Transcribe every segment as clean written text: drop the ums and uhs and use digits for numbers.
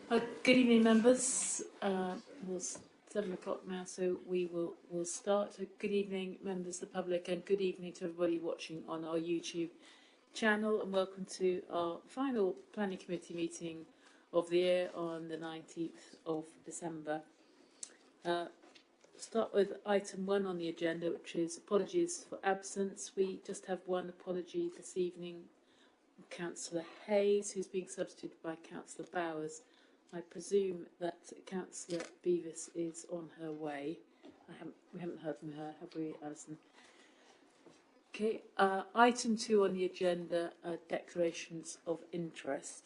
Good evening, members. It's 7 o'clock now, so we'll start. So good evening, members of the public, and good evening to everybody watching on our YouTube channel, and welcome to our final Planning Committee meeting of the year on the 19th of December. Start with item 1 on the agenda, which is apologies for absence. We just have one apology this evening, Councillor Hayes, who's being substituted by Councillor Bowers. I presume that Councillor Beavis is on her way. We haven't heard from her, have we, Alison? Okay. Item 2 on the agenda are declarations of interest.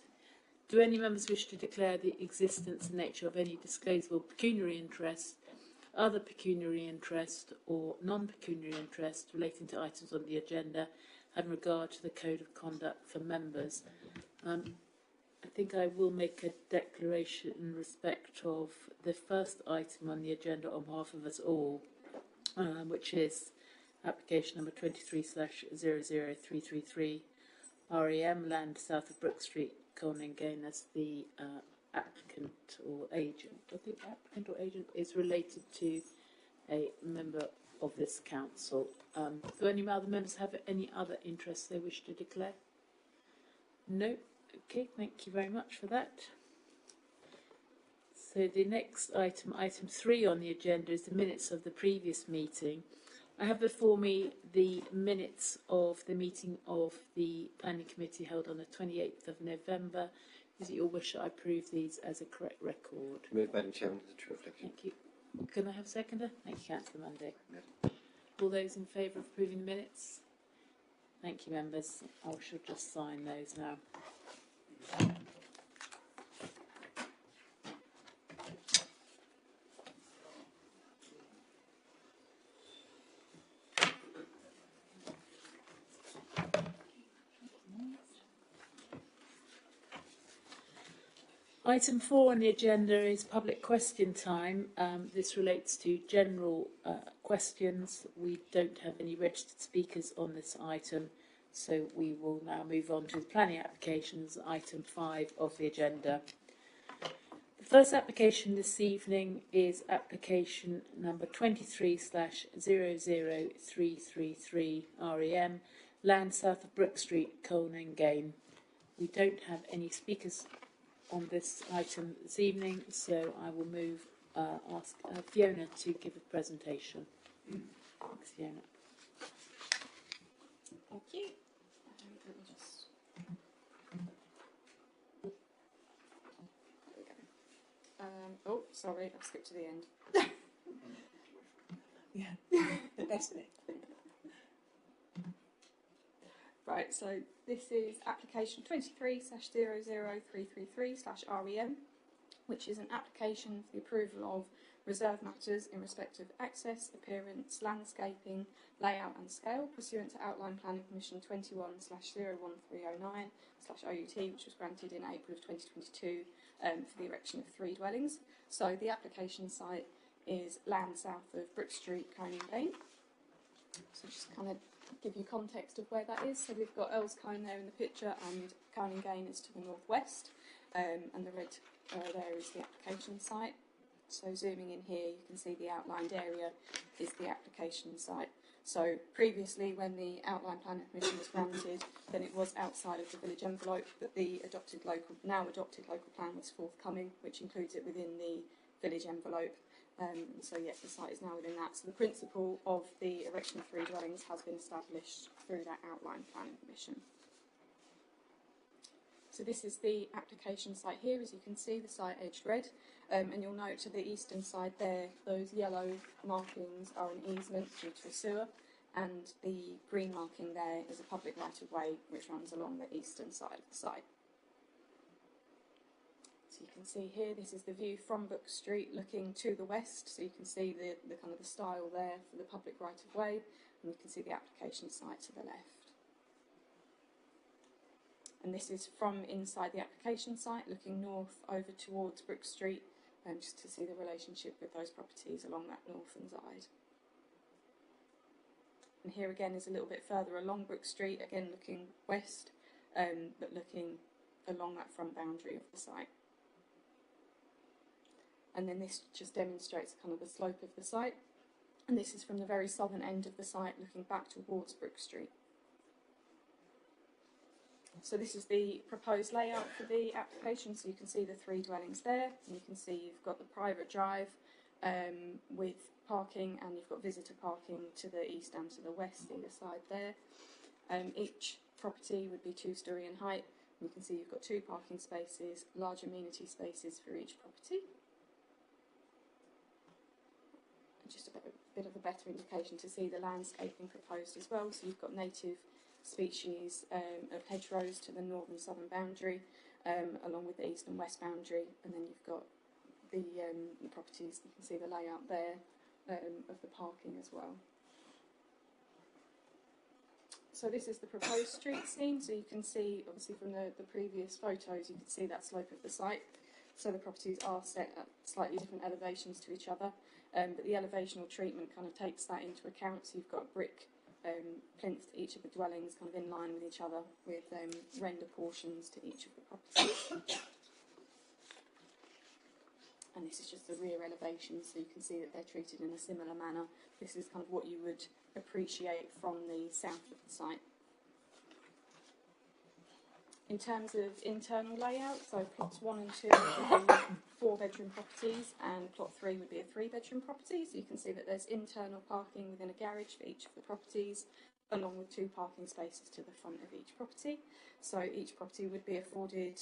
Do any members wish to declare the existence and nature of any disclosable pecuniary interest, other pecuniary interest, or non-pecuniary interest relating to items on the agenda having regard to the Code of Conduct for members? I think I will make a declaration in respect of the first item on the agenda on behalf of us all, which is application number 23/00333, REM, land south of Brook Street, Colne Gain, as the applicant or agent. I think applicant or agent is related to a member of this council. Do any other members have any other interests they wish to declare? No? Okay, thank you very much for that. So the next item, item 3 on the agenda, is the minutes of the previous meeting. I have before me the minutes of the meeting of the Planning Committee held on the 28th of November. Is it your wish that I approve these as a correct record? Move, Madam Chairman, as a true reflection. Thank you. Can I have a seconder? Thank you, Councillor Munday. All those in favour of approving the minutes? Thank you, members. I shall just sign those now. Item 4 on the agenda is public question time. This relates to general questions. We don't have any registered speakers on this item, so we will now move on to the planning applications, item 5 of the agenda. The first application this evening is application number 23/00333, REM, land south of Brook Street, Colne Gain. We don't have any speakers on this item this evening, so I will ask Fiona to give a presentation. Thanks, Fiona. Thank you. Oh, sorry, I've skipped to the end. Yeah, the best bit. Right, so this is application 23/00333/REM, which is an application for the approval of reserve matters in respect of access, appearance, landscaping, layout and scale pursuant to Outline Planning Permission 21/01309/OUT, which was granted in April of 2022 for the erection of 3 dwellings. So the application site is land south of Brook Street, Colne Gain. So just kind of give you context of where that is. So we've got Earlscombe there in the picture, and Colne Gain is to the northwest, and the red there is the application site. So zooming in here, you can see the outlined area is the application site. So previously, when the outline planning permission was granted, then it was outside of the village envelope, but the now adopted local plan was forthcoming, which includes it within the village envelope. So yes, the site is now within that. So the principle of the erection of 3 dwellings has been established through that outline planning permission. So this is the application site here. As you can see, the site edged red, and you'll note to the eastern side there, those yellow markings are an easement due to a sewer, and the green marking there is a public right-of-way which runs along the eastern side of the site. So you can see here, this is the view from Brook Street looking to the west, so you can see the kind of the style there for the public right-of-way, and you can see the application site to the left. And this is from inside the application site looking north over towards Brook Street, just to see the relationship with those properties along that northern side. And here again is a little bit further along Brook Street, again looking west, but looking along that front boundary of the site. and then this just demonstrates kind of the slope of the site. And this is from the very southern end of the site looking back towards Brook Street. So this is the proposed layout for the application. So you can see the 3 dwellings there, and you can see you've got the private drive with parking, and you've got visitor parking to the east and to the west either side there. Each property would be 2-storey in height, and you can see you've got 2 parking spaces, large amenity spaces for each property. Just a bit of a better indication to see the landscaping proposed as well. So you've got native species of hedgerows to the north and southern boundary, along with the east and west boundary, and then you've got the properties. You can see the layout there of the parking as well. So this is the proposed street scene. So you can see, obviously from the previous photos, you can see that slope of the site. So the properties are set at slightly different elevations to each other, but the elevational treatment kind of takes that into account. So you've got brick plinth to each of the dwellings, kind of in line with each other, with render portions to each of the properties. And this is just the rear elevation, so you can see that they're treated in a similar manner. This is kind of what you would appreciate from the south of the site. In terms of internal layout, so plots 1 and 2 would be 4-bedroom properties, and plot 3 would be a 3-bedroom property. So you can see that there's internal parking within a garage for each of the properties, along with 2 parking spaces to the front of each property. So each property would be afforded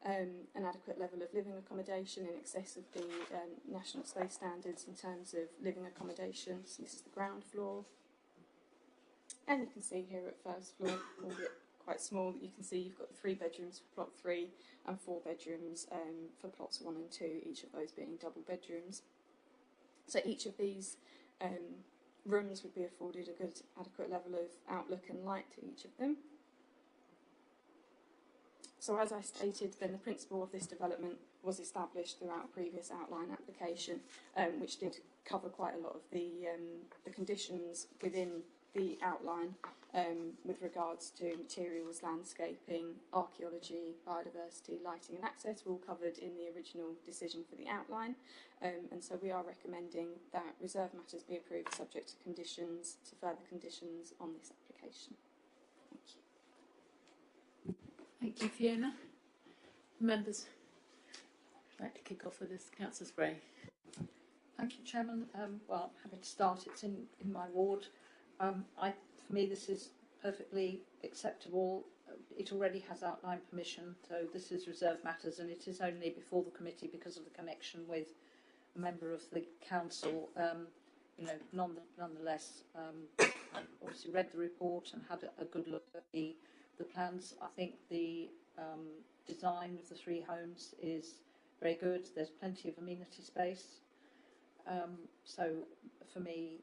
an adequate level of living accommodation in excess of the national space standards in terms of living accommodation. So this is the ground floor. And you can see here at first floor, albeit quite small, that you can see you've got 3 bedrooms for plot 3 and 4 bedrooms for plots 1 and 2, each of those being double bedrooms. So each of these rooms would be afforded a good adequate level of outlook and light to each of them. So as I stated, then the principle of this development was established throughout a previous outline application, which did cover quite a lot of the conditions within the outline with regards to materials, landscaping, archaeology, biodiversity, lighting and access were all covered in the original decision for the outline, and so we are recommending that reserve matters be approved subject to conditions, to further conditions on this application. Thank you. Thank you, Fiona. Members, I'd like to kick off with this. Councillor Spray. Thank you, Chairman. Well, I'm happy to start. It's in my ward. For me, this is perfectly acceptable. It already has outline permission, so this is reserve matters, and it is only before the committee because of the connection with a member of the council. Nonetheless, I obviously read the report and had a good look at the plans. I think the design of the 3 homes is very good. There's plenty of amenity space. So for me,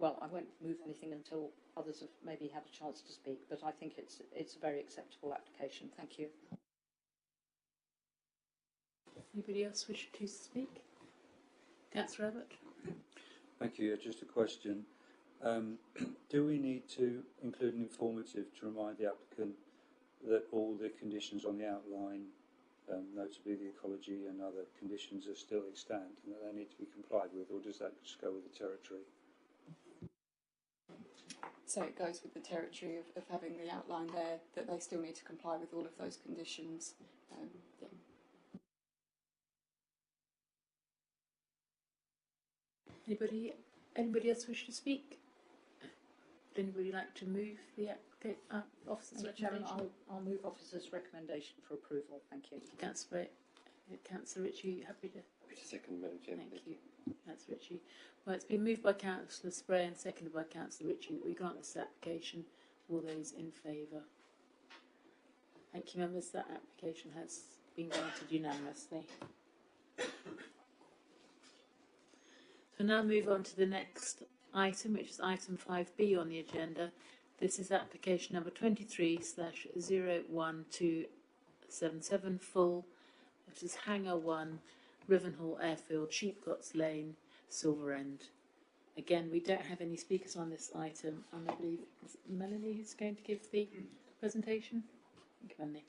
well, I won't move anything until others have maybe had a chance to speak, but I think it's a very acceptable application. Thank you. Anybody else wish to speak? Councillor Abbott. Thank you. Just a question. Do we need to include an informative to remind the applicant that all the conditions on the outline, notably the ecology and other conditions, are still extant and that they need to be complied with, or does that just go with the territory? So it goes with the territory of having the outline there, that they still need to comply with all of those conditions. Yeah. Anybody else wish to speak? Would anybody like to move the officer's recommendation? I'll move officer's recommendation for approval. Thank you. Councillor Ritchie, happy to? Happy to second, Madam Chairman. Thank you. Councillor Ritchie. Well, it's been moved by Councillor Spray and seconded by Councillor Ritchie that we grant this application. All those in favour? Thank you, members. That application has been granted unanimously. So now move on to the next item, which is item 5B on the agenda. This is application number 23/01277 full. This is Hangar 1, Rivenhall Airfield, Sheepcots Lane, Silver End. Again, we don't have any speakers on this item, and I believe it's Melanie who's going to give the presentation. Thank you, Melanie.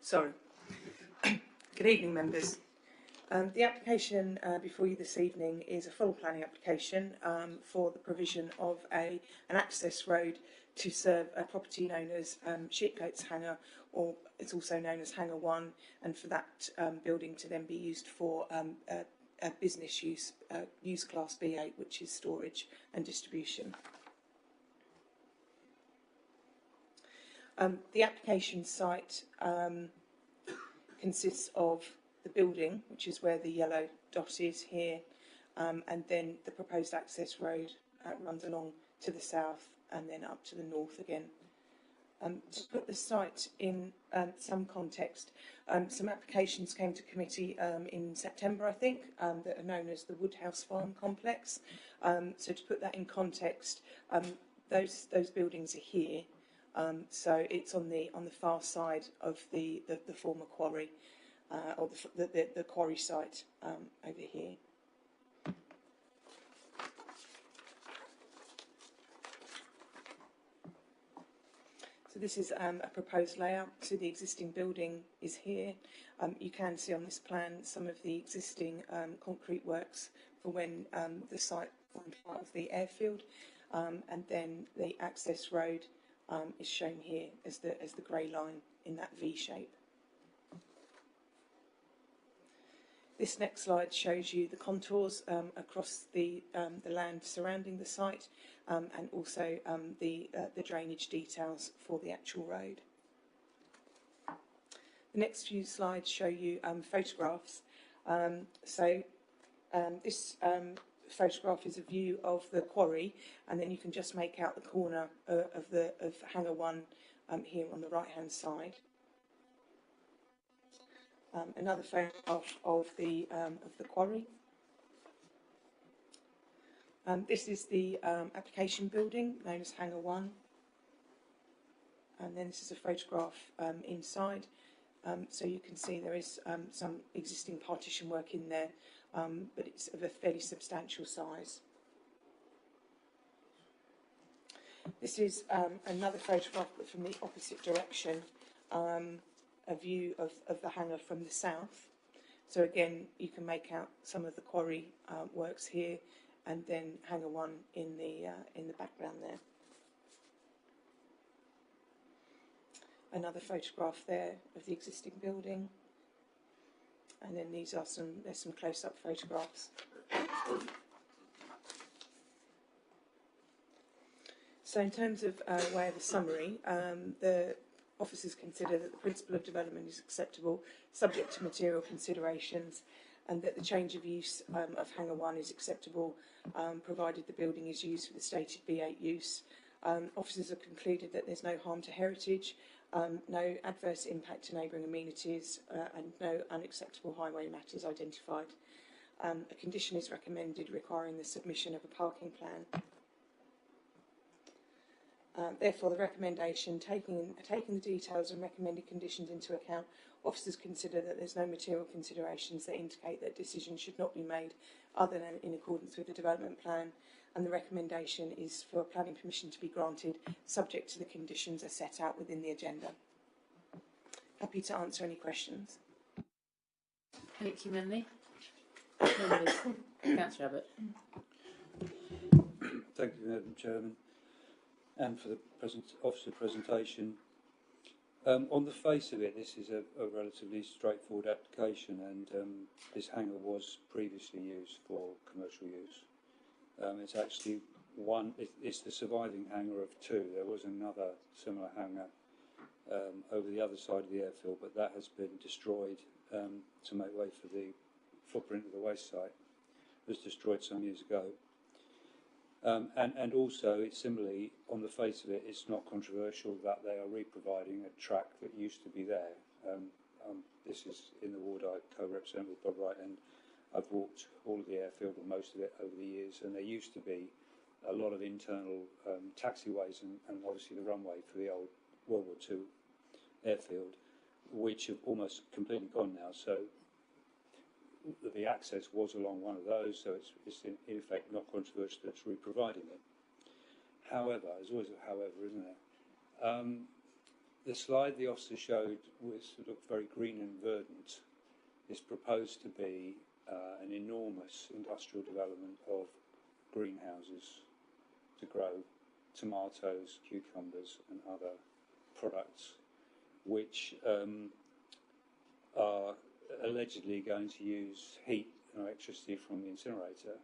Sorry. Good evening, members. The application before you this evening is a full planning application for the provision of an access road to serve a property known as Sheepcoats Hangar, or it's also known as Hangar 1, and for that building to then be used for a business use, use class B8, which is storage and distribution. The application site consists of the building, which is where the yellow dot is here, and then the proposed access road runs along to the south and then up to the north again. To put the site in some context, some applications came to committee in September, I think, that are known as the Woodhouse Farm Complex. So to put that in context, those buildings are here. So it's on the far side of the former quarry, or the quarry site over here. So this is a proposed layout. So the existing building is here. You can see on this plan some of the existing concrete works for when the site formed part of the airfield, and then the access road is shown here as the grey line in that V shape. This next slide shows you the contours across the land surrounding the site, and also the drainage details for the actual road. The next few slides show you photographs. This photograph is a view of the quarry, and then you can just make out the corner of Hangar 1 here on the right hand side. Another photograph of the quarry. This is the application building known as Hangar 1, and then this is a photograph inside. So you can see there is some existing partition work in there, but it's of a fairly substantial size. This is another photograph, but from the opposite direction, a view of the hangar from the south. So again, you can make out some of the quarry works here, and then Hangar 1 in the background there. Another photograph there of the existing building, and then there's some close-up photographs. So in terms of way of a summary, the officers consider that the principle of development is acceptable, subject to material considerations, and that the change of use of Hangar 1 is acceptable, provided the building is used for the stated B8 use. Officers have concluded that there's no harm to heritage, no adverse impact to neighbouring amenities, and no unacceptable highway matters identified. A condition is recommended requiring the submission of a parking plan. Therefore, the recommendation, taking the details and recommended conditions into account, officers consider that there's no material considerations that indicate that decisions should not be made other than in accordance with the development plan, and the recommendation is for planning permission to be granted, subject to the conditions as set out within the agenda. Happy to answer any questions. Thank you, Melanie. Councillor Abbott. Thank you, Madam Chairman, and for the officer presentation. On the face of it, this is a relatively straightforward application, and this hangar was previously used for commercial use. It's actually it's the surviving hangar of two. There was another similar hangar over the other side of the airfield, but that has been destroyed to make way for the footprint of the waste site. It was destroyed some years ago. And also, it's similarly, on the face of it, it's not controversial that they are re-providing a track that used to be there. This is in the ward I co-represent with Bob Wright, and I've walked all of the airfield, or most of it, over the years, and there used to be a lot of internal taxiways and obviously the runway for the old World War II airfield, which have almost completely gone now. So the access was along one of those, so it's in effect not controversial that it's re-providing it. However, there's always a however, isn't there? the slide the officer showed was sort of very green and verdant. Is proposed to be an enormous industrial development of greenhouses to grow tomatoes, cucumbers and other products, which are allegedly going to use heat and electricity from the incinerator.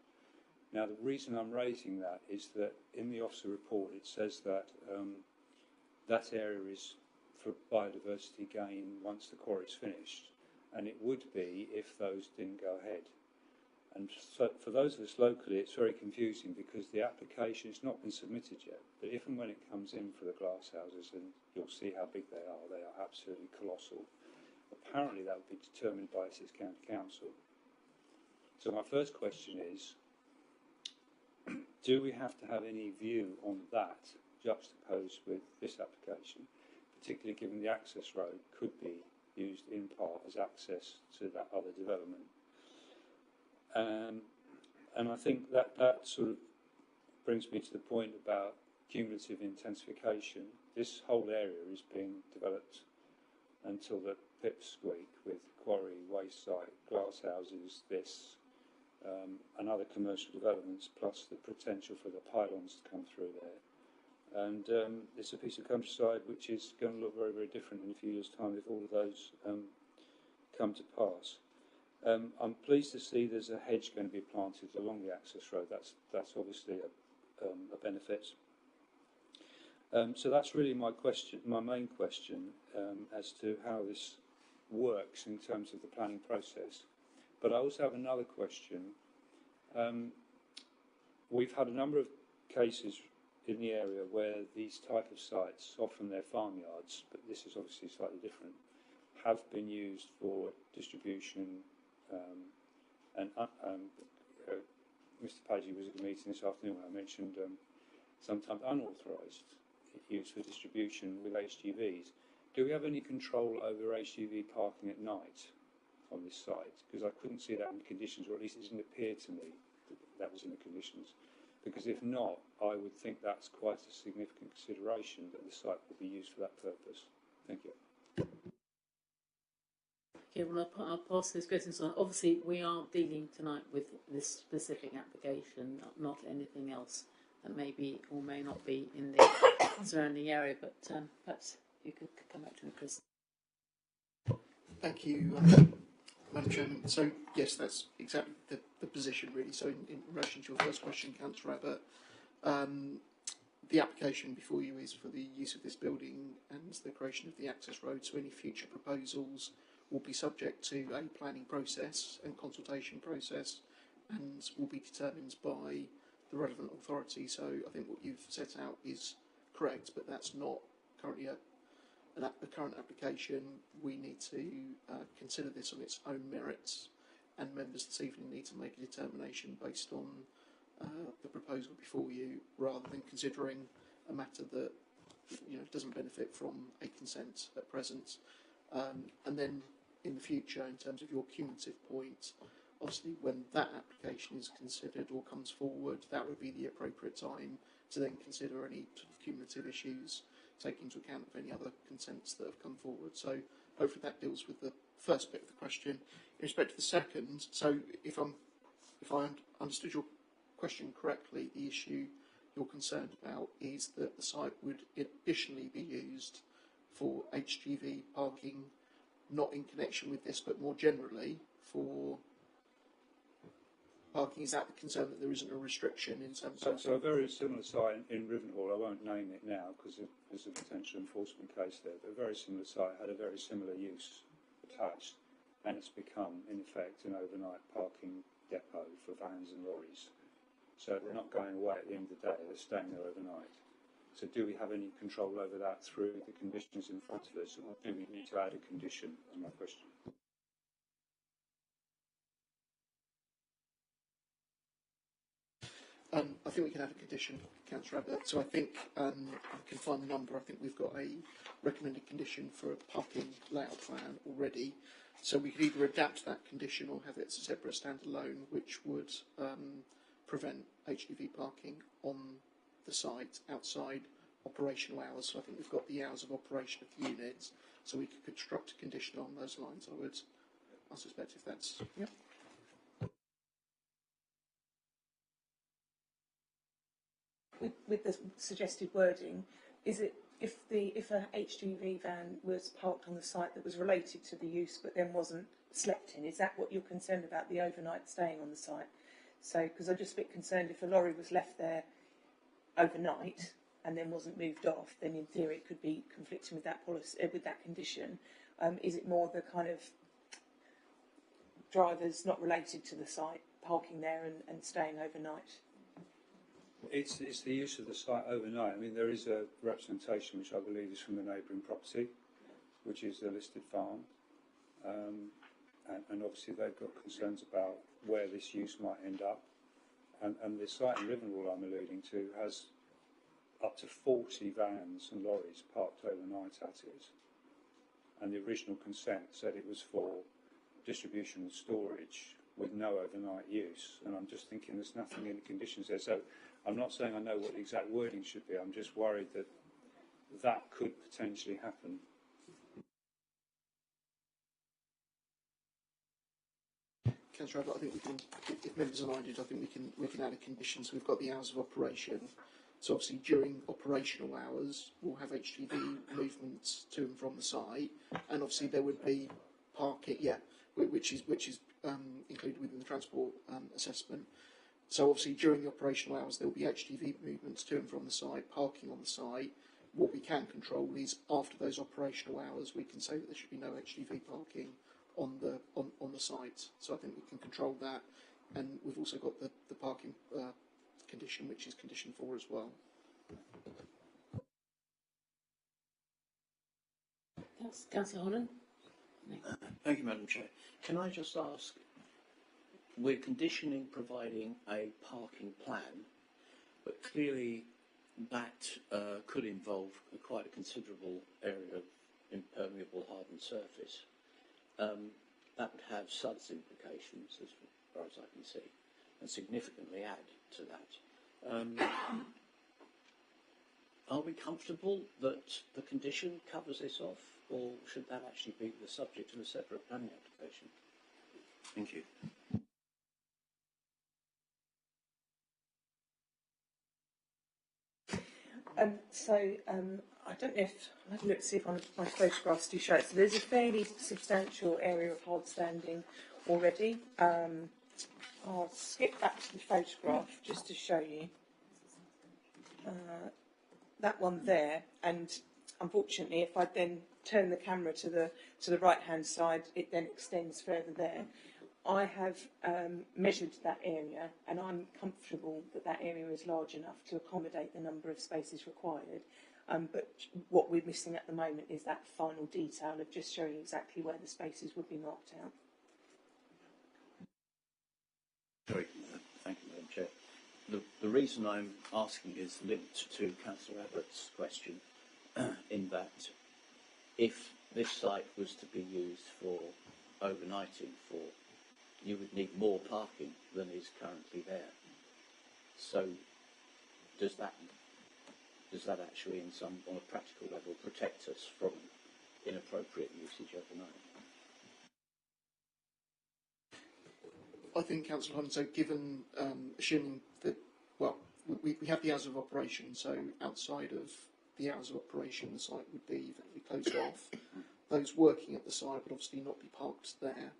Now, the reason I'm raising that is that in the officer report it says that that area is for biodiversity gain once the quarry is finished, and it would be if those didn't go ahead. And so for those of us locally, it's very confusing because the application has not been submitted yet, but if and when it comes in for the glass houses, and you'll see how big they are absolutely colossal. Apparently that would be determined by Essex County Council. So my first question is, do we have to have any view on that juxtaposed with this application, particularly given the access road could be used in part as access to that other development? And I think that sort of brings me to the point about cumulative intensification. This whole area is being developed until the pips squeak with quarry, waste site, glass houses, and other commercial developments, plus the potential for the pylons to come through there. And it's a piece of countryside which is going to look very, very different in a few years' time if all of those come to pass. I'm pleased to see there's a hedge going to be planted along the access road. That's obviously a benefit. So that's really my question, my main question, as to how this works in terms of the planning process. But I also have another question. We've had a number of cases in the area where these type of sites, often they're farmyards, but this is obviously slightly different, have been used for distribution. Mr. Pagey was at the meeting this afternoon when I mentioned sometimes unauthorised use for distribution with HGVs. Do we have any control over HGV parking at night on this site? Because I couldn't see that in the conditions, or at least it didn't appear to me that was in the conditions. Because if not, I would think that's quite a significant consideration that the site will be used for that purpose. Thank you. Okay, well, I'll pass those questions on. Obviously, we are dealing tonight with this specific application, not anything else that may be or may not be in the surrounding area, but perhaps you could come back to me, Chris. Thank you, Madam Chairman. So, yes, that's exactly the position, really. So, in relation to your first question, Councillor Abbott, the application before you is for the use of this building and the creation of the access road. So, any future proposals will be subject to a planning process and consultation process, and will be determined by the relevant authority. So, I think what you've set out is correct, but that's not currently a current application. We need to consider this on its own merits, and members this evening need to make a determination based on the proposal before you, rather than considering a matter that doesn't benefit from a consent at present. And then in the future, in terms of your cumulative point, obviously when that application is considered or comes forward, that would be the appropriate time to then consider any sort of cumulative issues, taking into account of any other consents that have come forward. So hopefully that deals with the first bit of the question. In respect to the second, so if I understood your question correctly, the issue you're concerned about is that the site would additionally be used for HGV parking, not in connection with this, but more generally for parking. Is that the concern, that there isn't a restriction in terms of... So a very similar site in Rivenhall, I won't name it now because there's a potential enforcement case there, but a very similar site had a very similar use attached, and it's become, in effect, an overnight parking depot for vans and lorries. So they're not going away at the end of the day, they're staying there overnight. So do we have any control over that through the conditions in front of us, or do we need to add a condition, is my question. I think we can have a condition, Councillor Abbott. So I think I can find the number. I think we've got a recommended condition for a parking layout plan already. So we could either adapt that condition or have it as a separate standalone, which would prevent HGV parking on the site outside operational hours. So I think we've got the hours of operation of the units, so we could construct a condition on those lines. I suspect if that's yep. With the suggested wording, is it if a HGV van was parked on the site that was related to the use but then wasn't slept in, is that what you're concerned about, the overnight staying on the site? So, because I'm just a bit concerned if a lorry was left there overnight and then wasn't moved off, then in theory it could be conflicting with that policy, with that condition. Is it more the kind of drivers not related to the site parking there and staying overnight? It's the use of the site overnight. I mean, there is a representation which I believe is from the neighbouring property, which is a listed farm, and obviously they've got concerns about where this use might end up. And the site in Rivenwall I'm alluding to has up to 40 vans and lorries parked overnight at it. And the original consent said it was for distribution and storage with no overnight use. And I'm just thinking there's nothing in the conditions there. So I'm not saying I know what the exact wording should be. I'm just worried that that could potentially happen. Councillor Abbott, I think we can, if members are minded, I think we can add a condition. So we've got the hours of operation. So obviously during operational hours, we'll have HGV movements to and from the site, and obviously there would be parking, which is included within the transport assessment. So obviously during the operational hours, there will be HGV movements to and from the site, parking on the site. What we can control is after those operational hours, we can say that there should be no HGV parking on the site. So I think we can control that, and we've also got the parking condition, which is condition 4 as well. Councillor Holland. Thank you, Madam Chair. Can I just ask, we're conditioning providing a parking plan, but clearly that could involve quite a considerable area of impermeable hardened surface. That would have SUDS implications, as far as I can see, and significantly add to that. Are we comfortable that the condition covers this off, or should that actually be the subject of a separate planning application? Thank you. I don't know if I'll have a look to see if my photographs do show it. So there's a fairly substantial area of hard standing already. I'll skip back to the photograph just to show you that one there. And unfortunately, if I then turn the camera to the right hand side, it then extends further there. I have measured that area, and I'm comfortable that that area is large enough to accommodate the number of spaces required. But what we're missing at the moment is that final detail of just showing exactly where the spaces would be marked out. Sorry, thank you, Madam Chair. The reason I'm asking is linked to Councillor Abbott's question, in that if this site was to be used for overnighting for, you would need more parking than is currently there. So does that actually, on a practical level, protect us from inappropriate usage overnight? I think, Councillor Hunt, so given, assuming that, well, we have the hours of operation, so outside of the hours of operation, the site would be effectively closed off. Those working at the site would obviously not be parked there,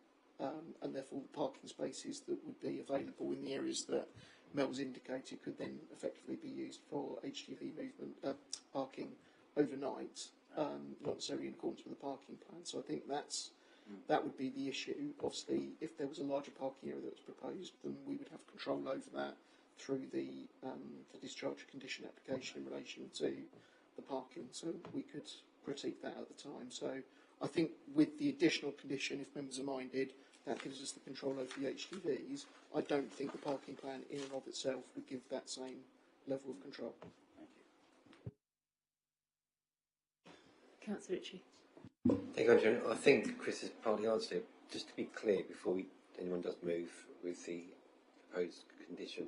and therefore the parking spaces that would be available in the areas that Mel's indicated could then effectively be used for HGV movement, parking overnight, not necessarily in accordance with the parking plan. So I think that would be the issue. Obviously, if there was a larger parking area that was proposed, then we would have control over that through the discharge condition application in relation to the parking. So we could critique that at the time. So I think with the additional condition, if members are minded, that gives us the control over the HGVs. I don't think the parking plan in and of itself would give that same level of control. Thank you. Councillor Ritchie. Thank you, Madam Chair. I think Chris has partly answered it. Just to be clear, before anyone does move with the proposed condition,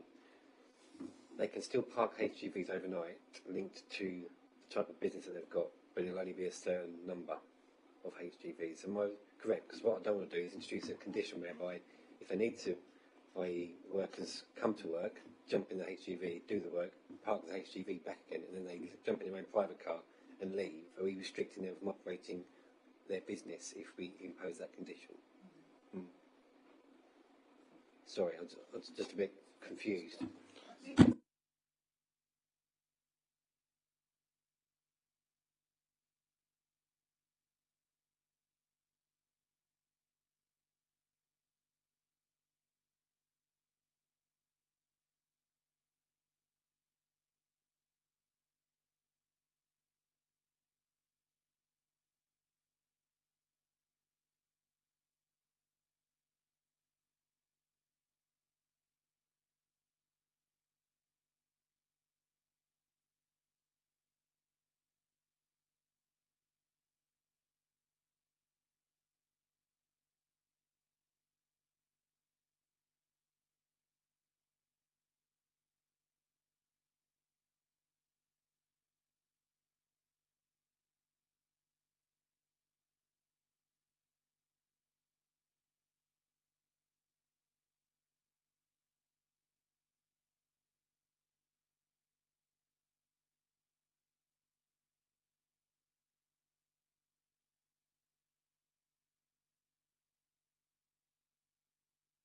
they can still park HGVs overnight linked to type of business that they've got, but it'll only be a certain number of HGVs. Am I correct? Because what I don't want to do is introduce a condition whereby if they need to, i.e. workers come to work, jump in the HGV, do the work, park the HGV back again, and then they jump in their own private car and leave. Are we restricting them from operating their business if we impose that condition? Sorry, I was just a bit confused.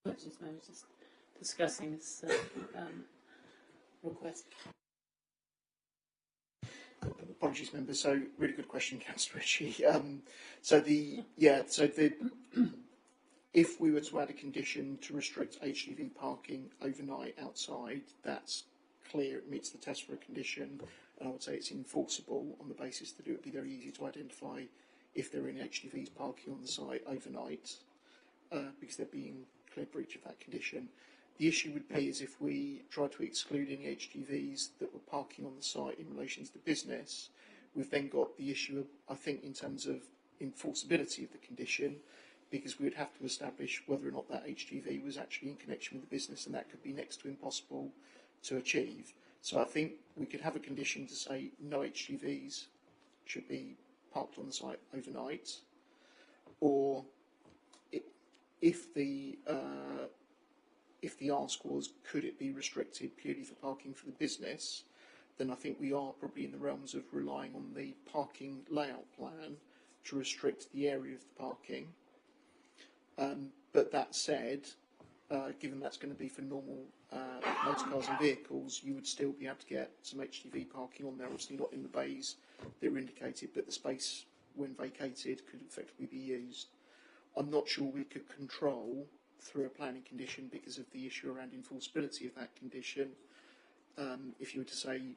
Just discussing this request. Apologies, members. So, really good question, Councillor Ritchie. If we were to add a condition to restrict HGV parking overnight outside, that's clear, it meets the test for a condition, and I would say it's enforceable on the basis that it would be very easy to identify if there are any HGVs parking on the site overnight, because there'd be in clear breach of that condition. The issue would be is if we try to exclude any HGVs that were parking on the site in relation to the business, we've then got the issue of, I think, in terms of enforceability of the condition, because we would have to establish whether or not that HGV was actually in connection with the business, and that could be next to impossible to achieve. So I think we could have a condition to say no HGVs should be parked on the site overnight, or if the ask was could it be restricted purely for parking for the business, then I think we are probably in the realms of relying on the parking layout plan to restrict the area of the parking. But that said, given that's going to be for normal motor cars and vehicles, you would still be able to get some HGV parking on there, obviously not in the bays that are indicated, but the space, when vacated, could effectively be used. I'm not sure we could control through a planning condition because of the issue around enforceability of that condition. If you were to say,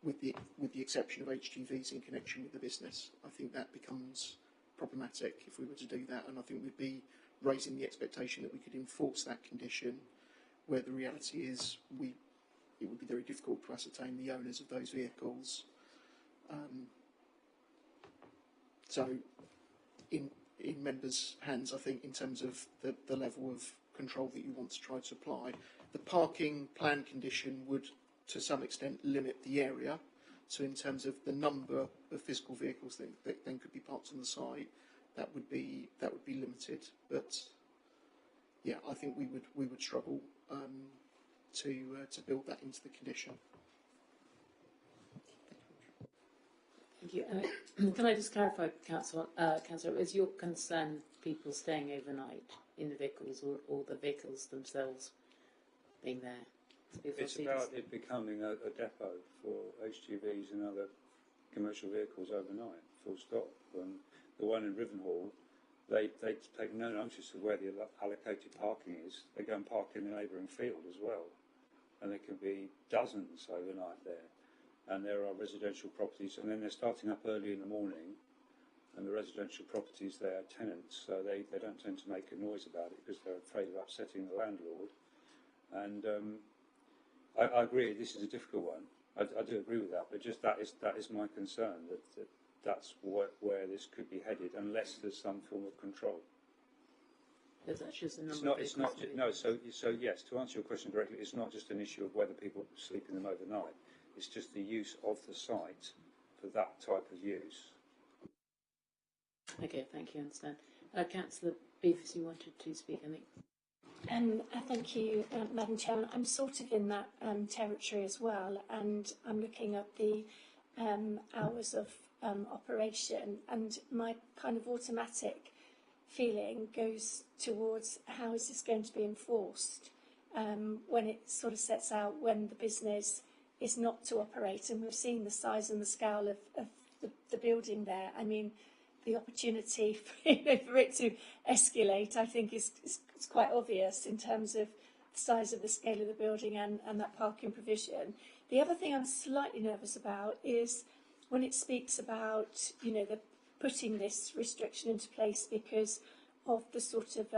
with the exception of HGVs in connection with the business, I think that becomes problematic if we were to do that, and I think we'd be raising the expectation that we could enforce that condition, where the reality is it would be very difficult to ascertain the owners of those vehicles. So, in members' hands, I think, in terms of the level of control that you want to try to apply, the parking plan condition would, to some extent, limit the area. So, in terms of the number of physical vehicles that then could be parked on the site, that would be limited. But yeah, I think we would struggle to build that into the condition. Thank you. Can I just clarify, Councillor, is your concern people staying overnight in the vehicles, or the vehicles themselves being there? It's about it becoming a depot for HGVs and other commercial vehicles overnight, full stop. And the one in Rivenhall, they take no notice of where the allocated parking is. They go and park in the neighbouring field as well. And there can be dozens overnight there. And there are residential properties, and then they're starting up early in the morning, and the residential properties, they are tenants, so they don't tend to make a noise about it because they're afraid of upsetting the landlord. And I agree, this is a difficult one. I do agree with that, but just that is my concern, that's where this could be headed, unless there's some form of control. There's actually a number So yes, to answer your question directly, it's not just an issue of whether people sleep in them overnight. It's just the use of the site for that type of use. Okay, thank you, I understand. Councillor Beavis, you wanted to speak, I think. Thank you, Madam Chairman. I'm sort of in that territory as well, and I'm looking at the hours of operation, and my kind of automatic feeling goes towards how is this going to be enforced when it sort of sets out when the business is not to operate, and we've seen the size and the scale of the building there. I mean, the opportunity for it to escalate, I think, is quite obvious in terms of the size of the scale of the building and that parking provision. The other thing I'm slightly nervous about is when it speaks about, the putting this restriction into place because of the sort of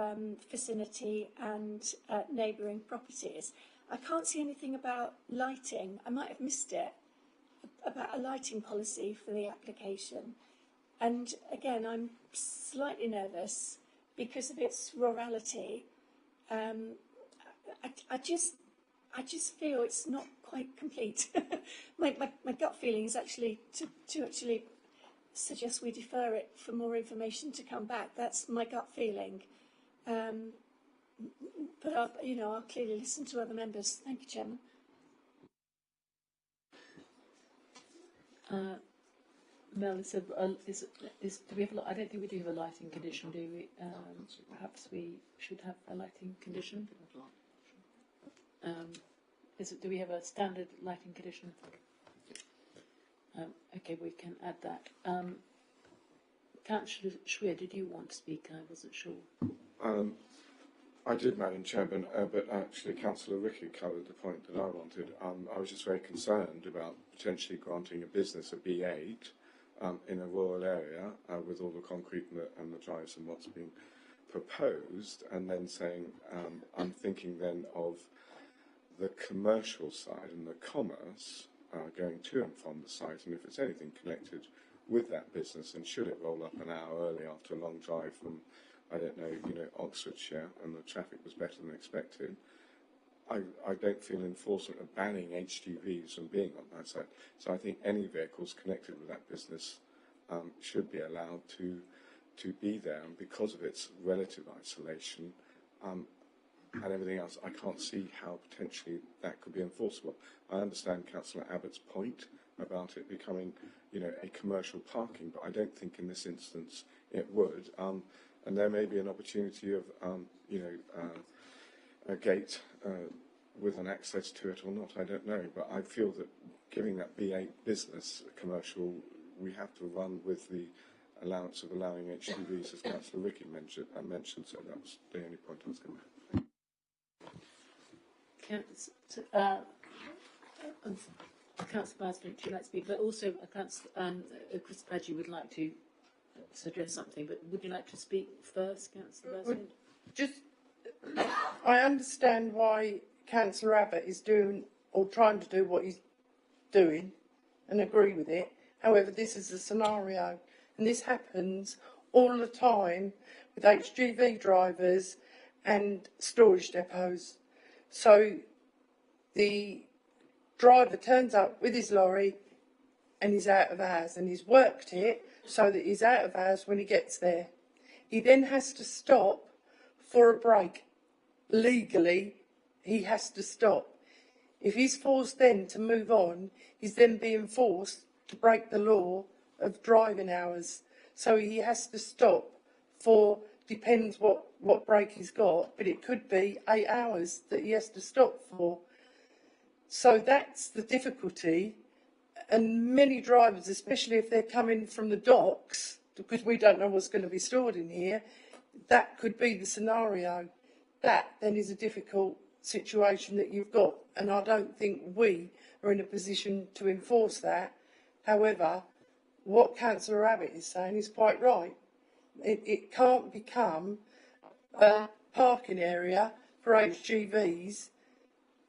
vicinity and neighbouring properties. I can't see anything about lighting. I might have missed it, about a lighting policy for the application. And again, I'm slightly nervous because of its rurality. I just feel it's not quite complete. my gut feeling is actually to actually suggest we defer it for more information to come back. That's my gut feeling. But I'll clearly listen to other members. Thank you, Chairman. Mel, do we have? I don't think we do have a lighting condition, do we? Perhaps we should have a lighting condition. Do we have a standard lighting condition? Okay, we can add that. Councillor Schwer, did you want to speak? I wasn't sure. I did, Madam Chairman, but actually Councillor Ricky covered the point that I wanted. I was just very concerned about potentially granting a business a B8 in a rural area with all the concrete and the drives and what's being proposed, and then saying, I'm thinking then of the commercial side and the commerce going to and from the site, and if it's anything connected with that business, and should it roll up an hour early after a long drive from, I don't know, Oxfordshire, and the traffic was better than expected, I don't feel enforcement of banning HGVs from being on that site. So I think any vehicles connected with that business should be allowed to be there, and because of its relative isolation and everything else, I can't see how potentially that could be enforceable. I understand Councillor Abbott's point about it becoming, a commercial parking, but I don't think in this instance it would. And there may be an opportunity of, a gate with an access to it or not, I don't know. But I feel that giving that B8 business commercial, we have to run with the allowance of allowing HGVs, as Councillor Ricky mentioned, so that was the only point I was going to make. Councillor Basden, would you like to speak? But also, Chris Padgett would like to suggest something, but would you like to speak first, Councillor Basden? I understand why Councillor Abbott is doing or trying to do what he's doing and agree with it. However, this is a scenario, and this happens all the time with HGV drivers and storage depots. So the driver turns up with his lorry and he's out of hours, and he's worked it so that he's out of hours when he gets there. He then has to stop for a break. Legally, he has to stop. If he's forced then to move on, he's then being forced to break the law of driving hours. So he has to stop for, depends what break he's got, but it could be 8 hours that he has to stop for. So that's the difficulty. And many drivers, especially if they're coming from the docks, because we don't know what's going to be stored in here, that could be the scenario. That then is a difficult situation that you've got, and I don't think we are in a position to enforce that. However, what Councillor Abbott is saying is quite right. It can't become a parking area for HGVs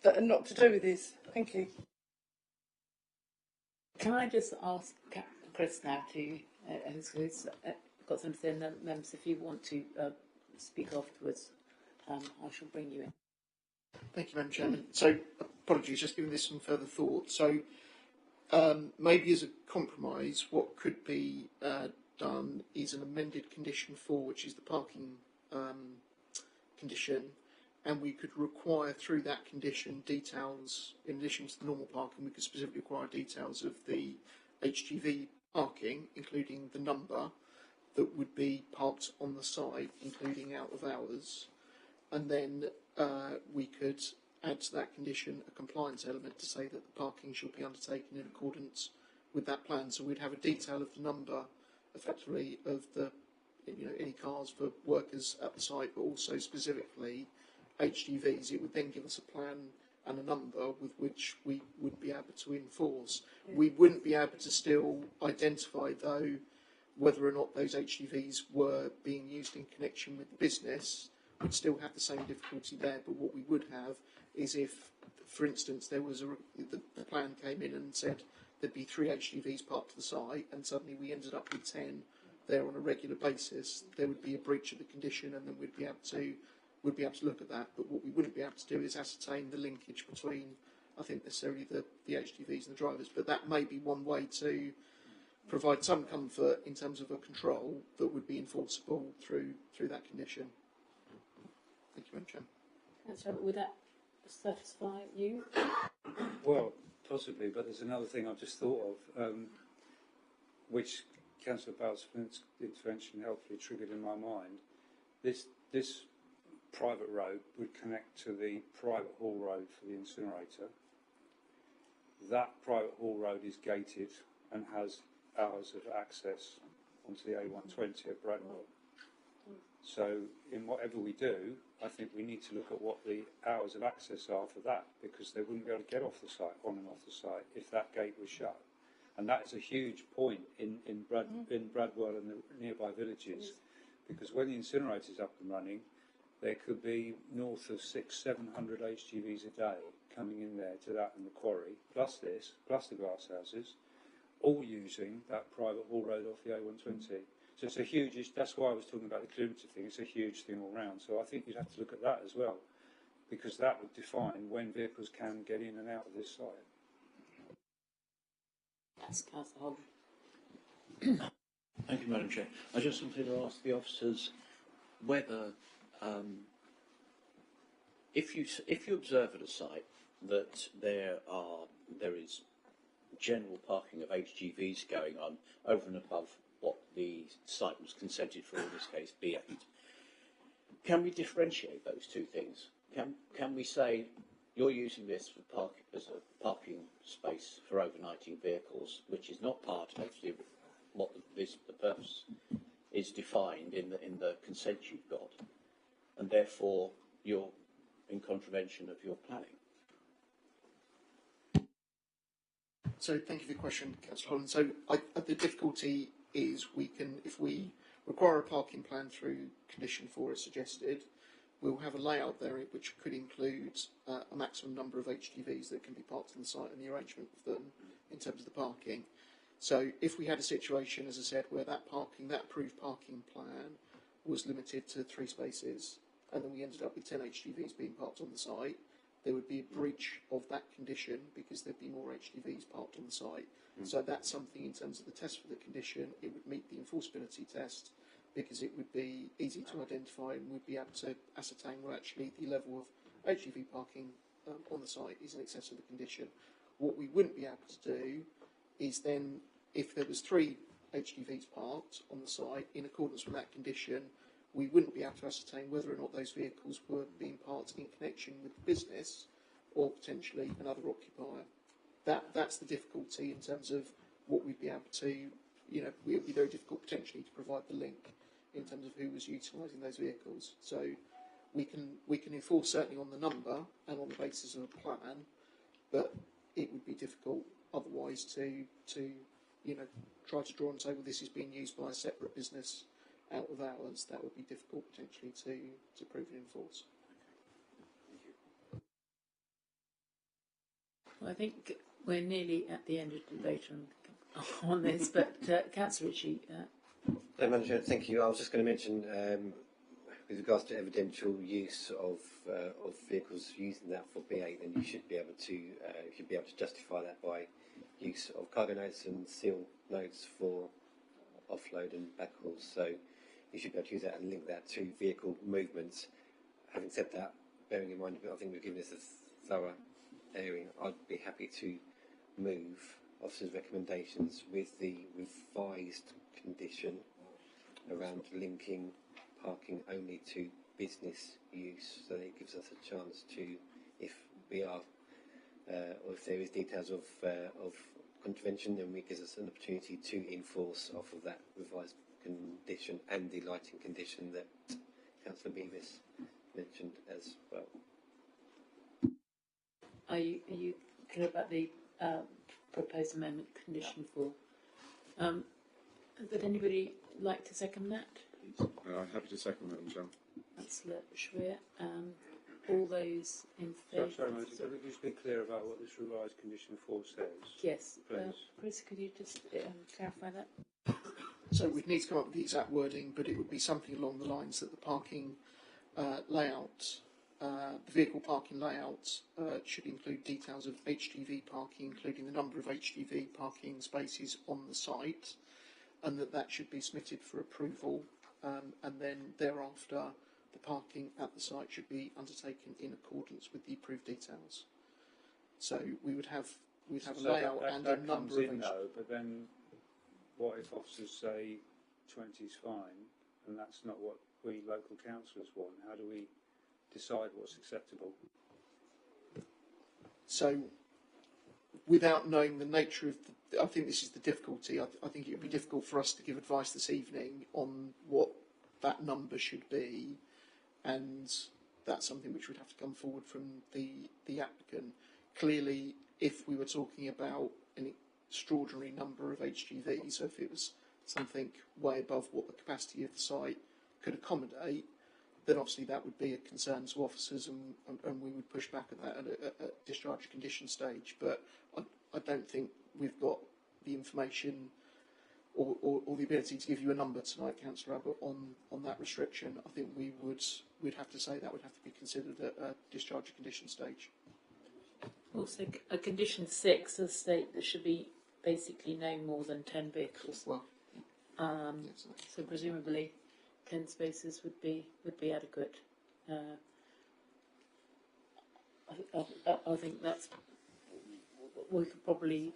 that are not to do with this. Thank you. Can I just ask Chris now to, who's got some thin members, if you want to speak afterwards, I shall bring you in. Thank you, Madam Chairman. So, apologies, just giving this some further thought. So, maybe as a compromise, what could be done is an amended condition 4, which is the parking condition, and we could require through that condition details, in addition to the normal parking, we could specifically require details of the HGV parking, including the number that would be parked on the site, including out of hours, and then we could add to that condition a compliance element to say that the parking should be undertaken in accordance with that plan. So we'd have a detail of the number, effectively, of the any cars for workers at the site, but also specifically HGVs. It would then give us a plan and a number with which we would be able to enforce. We wouldn't be able to still identify, though, whether or not those HGVs were being used in connection with the business. We'd still have the same difficulty there, but what we would have is if, for instance, there was the plan came in and said there'd be 3 HGVs parked to the site, and suddenly we ended up with 10 there on a regular basis, there would be a breach of the condition, and then we'd be able to look at that. But what we wouldn't be able to do is ascertain the linkage between, I think, necessarily the HGVs and the drivers. But that may be one way to provide some comfort in terms of a control that would be enforceable through that condition. Thank you, Madam Chairman. Councillor, would that satisfy you? Well, possibly, but there's another thing I've just thought of, which Councillor Bowles' intervention helpfully triggered in my mind. This private road would connect to the private haul road for the incinerator. That private haul road is gated and has hours of access onto the A120 at Bradwell. So in whatever we do, I think we need to look at what the hours of access are for that, because they wouldn't be able to get off the site, on and off the site, if that gate was shut. And that is a huge point in Bradwell and the nearby villages, because when the incinerator is up and running, there could be north of 600-700 HGVs a day coming in there to that and the quarry, plus this, plus the glass houses, all using that private haul road off the A120. So it's a huge issue. That's why I was talking about the cumulative thing. It's a huge thing all round. So I think you'd have to look at that as well, because that would define when vehicles can get in and out of this site. That's Councillor Holden. Thank you, Madam Chair. I just wanted to ask the officers whether, if you observe at a site that there is general parking of HGVs going on over and above what the site was consented for, in this case B8, can we differentiate those two things? Can we say you're using this for as a parking space for overnighting vehicles, which is not part of actually what the purpose is defined in the consent you've got, and therefore you're in contravention of your planning? So thank you for the question, Councillor Holland. So the difficulty is if we require a parking plan through condition 4 as suggested, we'll have a layout there which could include a maximum number of HGVs that can be parked on the site and the arrangement of them in terms of the parking. So if we had a situation, as I said, where that approved parking plan was limited to 3 spaces, and then we ended up with 10 HGVs being parked on the site, there would be a breach of that condition because there'd be more HGVs parked on the site. So that's something in terms of the test for the condition. It would meet the enforceability test because it would be easy to identify, and we'd be able to ascertain where actually the level of HGV parking on the site is in excess of the condition. What we wouldn't be able to do is then, if there was 3 HGVs parked on the site in accordance with that condition, we wouldn't be able to ascertain whether or not those vehicles were being parked in connection with the business or potentially another occupier. That's the difficulty in terms of what we'd be able to, it would be very difficult potentially to provide the link in terms of who was utilising those vehicles. So we can enforce certainly on the number and on the basis of a plan, but it would be difficult otherwise to try to draw and say, well, this is being used by a separate business out of hours. That would be difficult potentially to prove and enforce. Well, I think we're nearly at the end of the debate on this, but Councillor Ritchie. Madam Chair, thank you. I was just going to mention, with regards to evidential use of vehicles using that for B8, then you should be able to justify that by use of cargo nodes and seal nodes for offload and backhauls. So you should be able to use that and link that to vehicle movements. Having said that, bearing in mind, I think we've given this a thorough airing, I'd be happy to move officers' recommendations with the revised condition around linking parking only to business use, so that it gives us a chance to, if we are, or if there is details of contravention, then it gives us an opportunity to enforce off of that revised condition and the lighting condition that Councillor Beavis mentioned as well. Are you clear about the proposed amendment condition 4? Would anybody like to second that? I'm happy to second that, John. Councillor Schwer. All those in favour? Sorry, Martin, could you just be clear about what this revised condition 4 says? Yes. Please. Chris, could you just clarify that? So we'd need to come up with the exact wording, but it would be something along the lines that the parking layout, the vehicle parking layout should include details of HGV parking, including the number of HGV parking spaces on the site, and that should be submitted for approval, and then thereafter the parking at the site should be undertaken in accordance with the approved details. So we'd have a layout and a number of though, but then what if officers say 20 is fine, and that's not what we local councillors want? How do we decide what's acceptable? So, without knowing the nature of I think this is the difficulty. I think it would be difficult for us to give advice this evening on what that number should be, and that's something which would have to come forward from the applicant. Clearly, if we were talking about an extraordinary number of HGVs, so if it was something way above what the capacity of the site could accommodate, then obviously that would be a concern to officers, and we would push back at that at discharge condition stage. But I don't think we've got the information or the ability to give you a number tonight, Councillor Abbott, on that restriction. I think we'd have to say that would have to be considered at a discharge condition stage. Also, a condition 6 does state there should be basically no more than 10 vehicles. Well, yes, so presumably 10 spaces would be adequate. I think that's we could probably.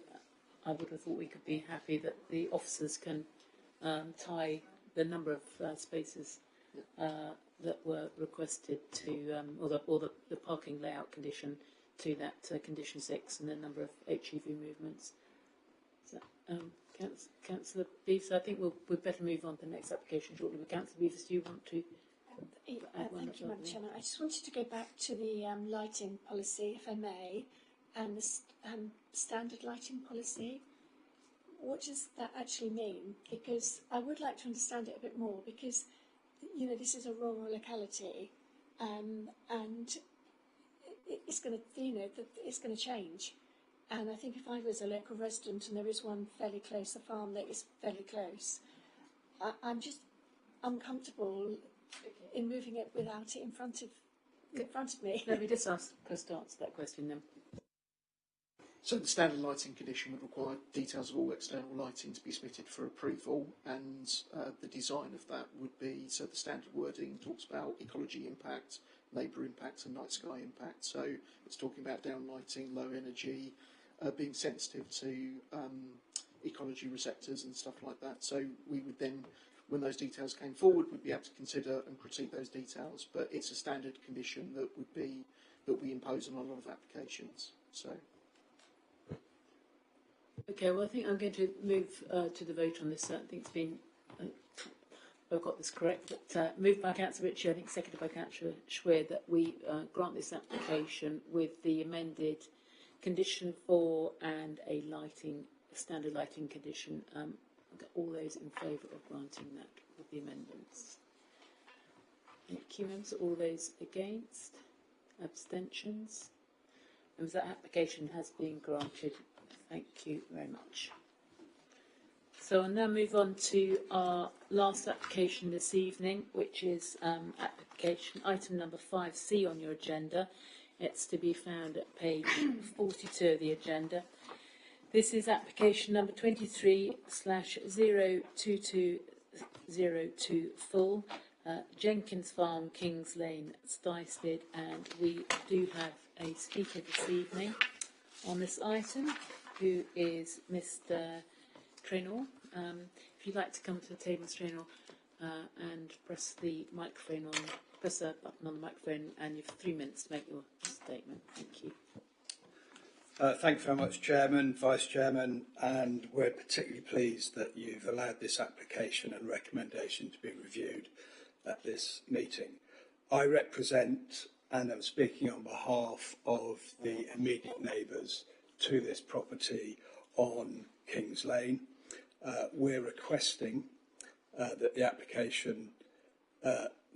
I would have thought we could be happy that the officers can tie the number of spaces that were requested to, or the parking layout condition to that condition 6 and the number of HEV movements. So, Councillor Beavis, I think we'd better move on to the next application shortly. But Councillor Beavis, do you want to add one? Thank you, Madam Chairman. I just wanted to go back to the lighting policy, if I may, and the standard lighting policy. What does that actually mean? Because I would like to understand it a bit more, because, you know, this is a rural locality, and it's going to, you know, it's going to change. And I think if I was a local resident, and there is one fairly close, a farm that is fairly close, I'm just uncomfortable in moving it without it in front of me. Let me just ask Chris to answer that question then. So the standard lighting condition would require details of all external lighting to be submitted for approval, and the design of that would be, so the standard wording talks about ecology impact, neighbour impact and night sky impact. So it's talking about downlighting, low energy, being sensitive to ecology receptors and stuff like that. So we would then, when those details came forward, we'd be able to consider and critique those details, but it's a standard condition that we impose on a lot of applications. So. Okay, well, I think I'm going to move to the vote on this. I think it's been, I've got this correct, but moved by Councillor Ritchie, I think seconded by Councillor Schwer, that we grant this application with the amended condition 4 and a standard lighting condition. All those in favour of granting that with the amendments. Thank you, members. All those against? Abstentions? Members, that application has been granted. Thank you very much. So I'll now move on to our last application this evening, which is application item number 5C on your agenda. It's to be found at page 42 of the agenda. This is application number 23/02202 full, Jenkins Farm, Kings Lane, Stystead, and we do have a speaker this evening on this item, who is Mr. Traynor. If you'd like to come to the table, Mr. Traynor, and press the microphone on, press a button on the microphone, and you have 3 minutes to make your statement. Thank you. Thank you very much, Chairman, Vice Chairman, and we're particularly pleased that you've allowed this application and recommendation to be reviewed at this meeting. I represent and am speaking on behalf of the immediate neighbours to this property on Kings Lane. We're requesting that the application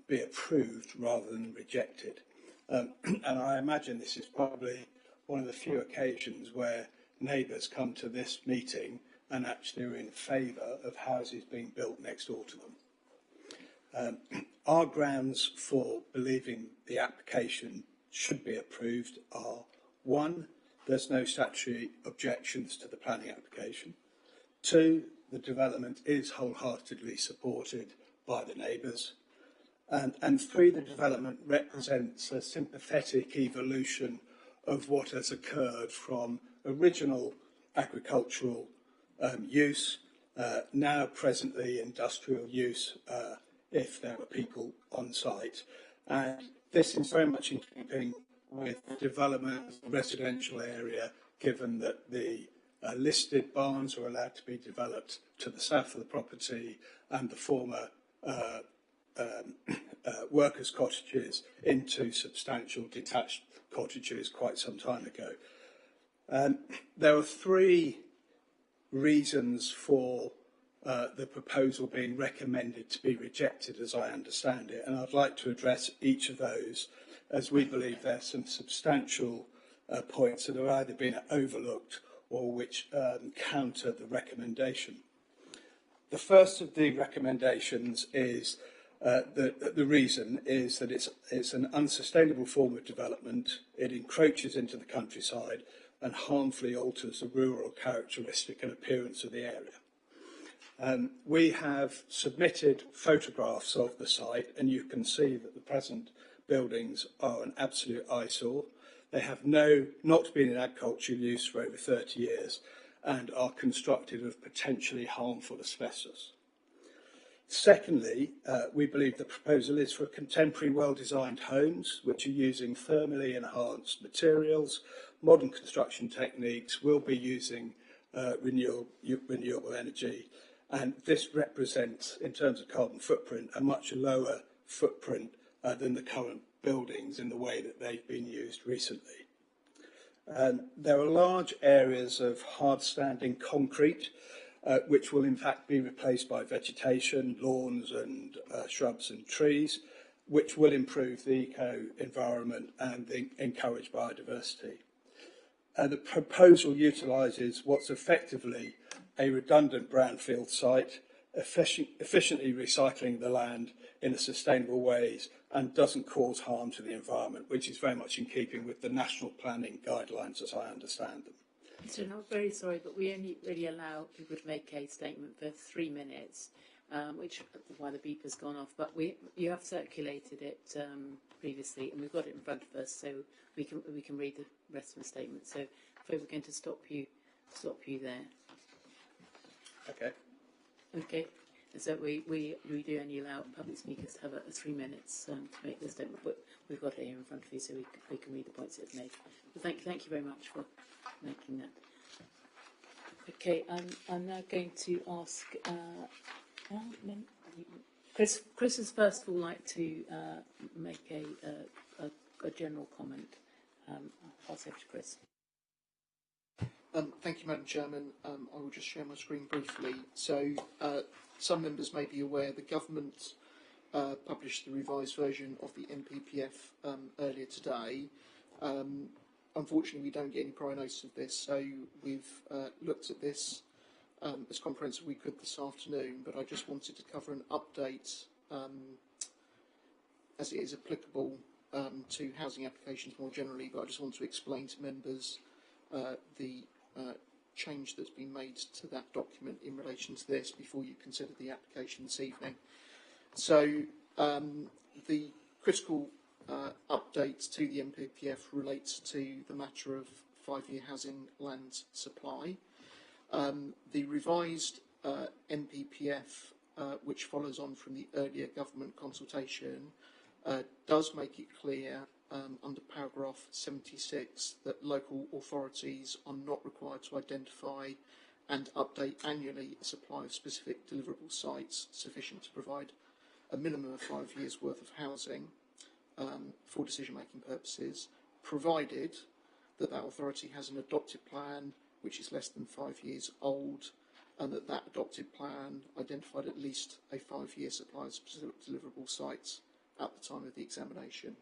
be approved rather than rejected. And I imagine this is probably one of the few occasions where neighbours come to this meeting and actually are in favour of houses being built next door to them. Our grounds for believing the application should be approved are: 1, there's no statutory objections to the planning application; 2, the development is wholeheartedly supported by the neighbours; and 3, the development represents a sympathetic evolution of what has occurred from original agricultural use, now presently industrial use, if there were people on site. And this is very much in keeping with the development of the residential area, given that the listed barns were allowed to be developed to the south of the property and the former workers' cottages into substantial detached cottages quite some time ago. There are 3 reasons for the proposal being recommended to be rejected, as I understand it, and I'd like to address each of those, as we believe there are some substantial points that have either been overlooked or which counter the recommendation. The first of the recommendations is the reason is that it's an unsustainable form of development. It encroaches into the countryside and harmfully alters the rural characteristic and appearance of the area. We have submitted photographs of the site, and you can see that the present buildings are an absolute eyesore. They have not been in agricultural use for over 30 years and are constructed of potentially harmful asbestos. Secondly, we believe the proposal is for contemporary, well-designed homes which are using thermally enhanced materials, modern construction techniques, will be using renewable energy, and this represents, in terms of carbon footprint, a much lower footprint than the current buildings in the way that they've been used recently. There are large areas of hard-standing concrete which will in fact be replaced by vegetation, lawns and shrubs and trees, which will improve the eco-environment and encourage biodiversity. The proposal utilises what's effectively a redundant brownfield site, efficiently recycling the land in a sustainable ways and doesn't cause harm to the environment, which is very much in keeping with the national planning guidelines as I understand them. So I'm very sorry, but we only really allow people to make a statement for 3 minutes, which is why the beep has gone off. But you have circulated it previously, and we've got it in front of us, so we can read the rest of the statement. So we're going to stop you there. Okay. Okay. So we do only allow public speakers to have 3 minutes to make the statement, but we've got it here in front of you, so we can read the points that it's made. But thank you very much for making that. Okay, I'm now going to ask Chris. Chris has first of all like to make a general comment. I'll pass over to Chris. Thank you, Madam Chairman. I will just share my screen briefly. So, some members may be aware the government published the revised version of the NPPF earlier today. Unfortunately, we don't get any prior notice of this, so we've looked at this as comprehensively we could this afternoon, but I just wanted to cover an update as it is applicable to housing applications more generally, but I just want to explain to members the change that's been made to that document in relation to this before you consider the application this evening. So the critical update to the MPPF relates to the matter of 5-year housing land supply. The revised MPPF, which follows on from the earlier government consultation, does make it clear under paragraph 76 that local authorities are not required to identify and update annually a supply of specific deliverable sites sufficient to provide a minimum of 5 years' worth of housing for decision-making purposes, provided that that authority has an adopted plan which is less than 5 years old, and that that adopted plan identified at least a 5-year supply of specific deliverable sites at the time of the examination.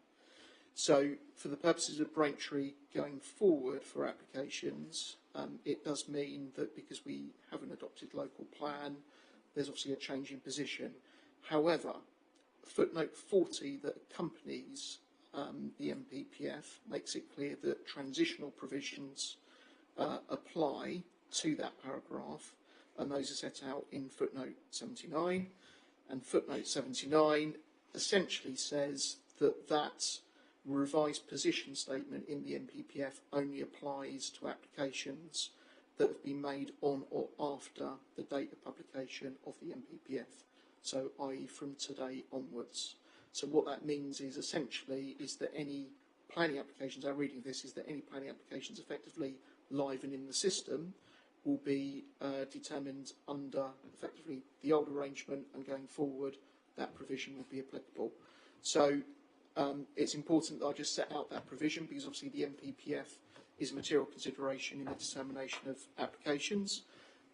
So for the purposes of Braintree going forward for applications, it does mean that because we have an adopted local plan, there's obviously a change in position. However, footnote 40 that accompanies the MPPF makes it clear that transitional provisions apply to that paragraph, and those are set out in footnote 79. And footnote 79 essentially says that that revised position statement in the MPPF only applies to applications that have been made on or after the date of publication of the MPPF, so i.e. from today onwards. So what that means is essentially is that any planning applications, our reading of this is that any planning applications effectively live and in the system will be determined under effectively the old arrangement, and going forward that provision will be applicable. So it's important that I just set out that provision, because obviously the MPPF is a material consideration in the determination of applications.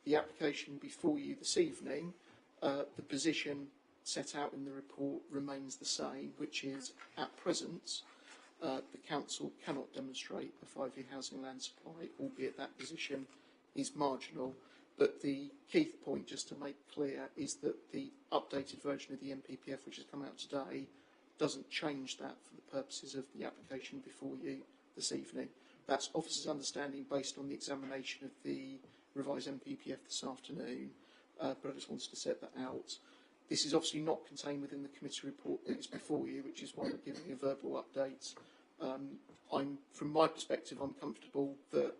The application before you this evening, the position set out in the report remains the same, which is at present the council cannot demonstrate a 5-year housing land supply, albeit that position is marginal. But the key point, just to make clear, is that the updated version of the MPPF, which has come out today, doesn't change that for the purposes of the application before you this evening. That's officers' understanding based on the examination of the revised MPPF this afternoon, but I just wanted to set that out. This is obviously not contained within the committee report that is before you, which is why I'm giving a verbal update. From my perspective, I'm comfortable that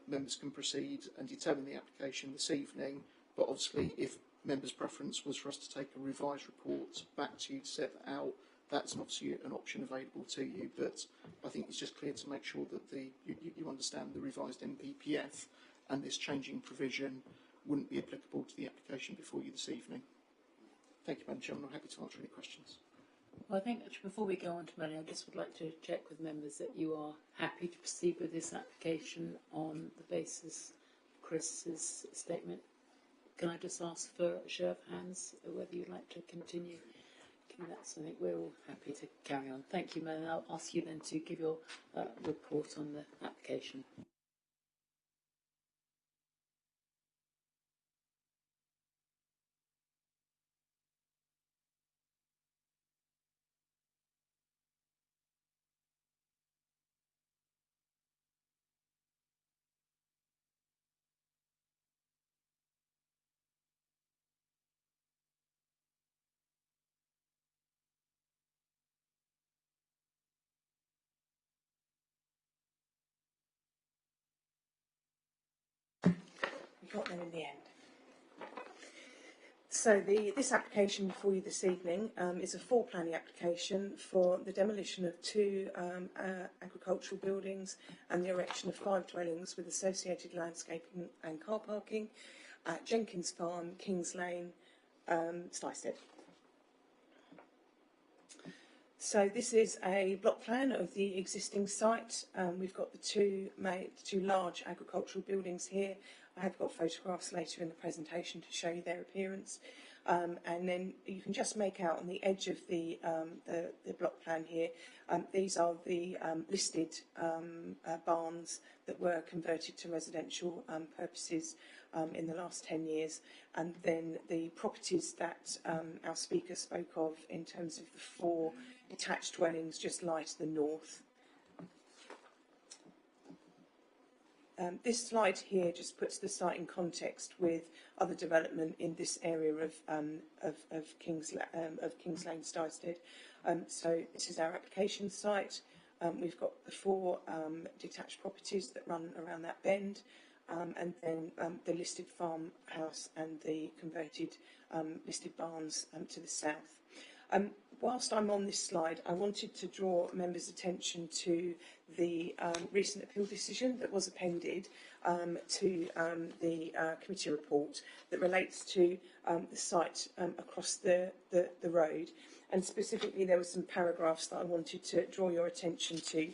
members can proceed and determine the application this evening, but obviously if members' preference was for us to take a revised report back to you to set that out, that's obviously an option available to you. But I think it's just clear to make sure that you understand the revised MPPF and this changing provision wouldn't be applicable to the application before you this evening. Thank you, Madam Chairman. I'm happy to answer any questions. Well, I think before we go on to Melanie, I just would like to check with members that you are happy to proceed with this application on the basis of Chris's statement. Can I just ask for a show of hands whether you'd like to continue? That's, I think we're all happy to carry on. Thank you, Melanie. I'll ask you then to give your report on the application. We got there in the end. So this application before you this evening is a full planning application for the demolition of 2 agricultural buildings and the erection of 5 dwellings with associated landscaping and car parking at Jenkins Farm, Kings Lane, Stystead. So this is a block plan of the existing site. We've got the two large agricultural buildings here. I have got photographs later in the presentation to show you their appearance. And then you can just make out on the edge of the block plan here, these are the listed barns that were converted to residential purposes in the last 10 years. And then the properties that our speaker spoke of in terms of the 4 detached dwellings just lie to the north. This slide here just puts the site in context with other development in this area of Kings Lane, Stystead. So this is our application site. We've got the 4 detached properties that run around that bend, and then the listed farmhouse and the converted listed barns to the south. Whilst I'm on this slide, I wanted to draw members' attention to the recent appeal decision that was appended to the committee report that relates to the site across the road. And specifically, there were some paragraphs that I wanted to draw your attention to.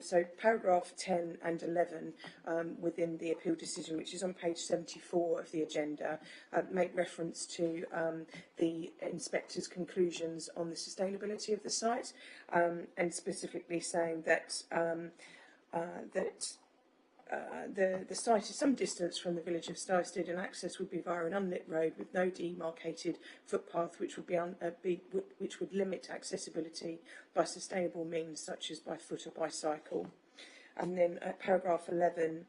So paragraph 10 and 11 within the appeal decision, which is on page 74 of the agenda, make reference to the inspector's conclusions on the sustainability of the site, and specifically saying that the site is some distance from the village of Stystead, and access would be via an unlit road with no demarcated footpath, which would limit accessibility by sustainable means such as by foot or bicycle. And then at paragraph 11,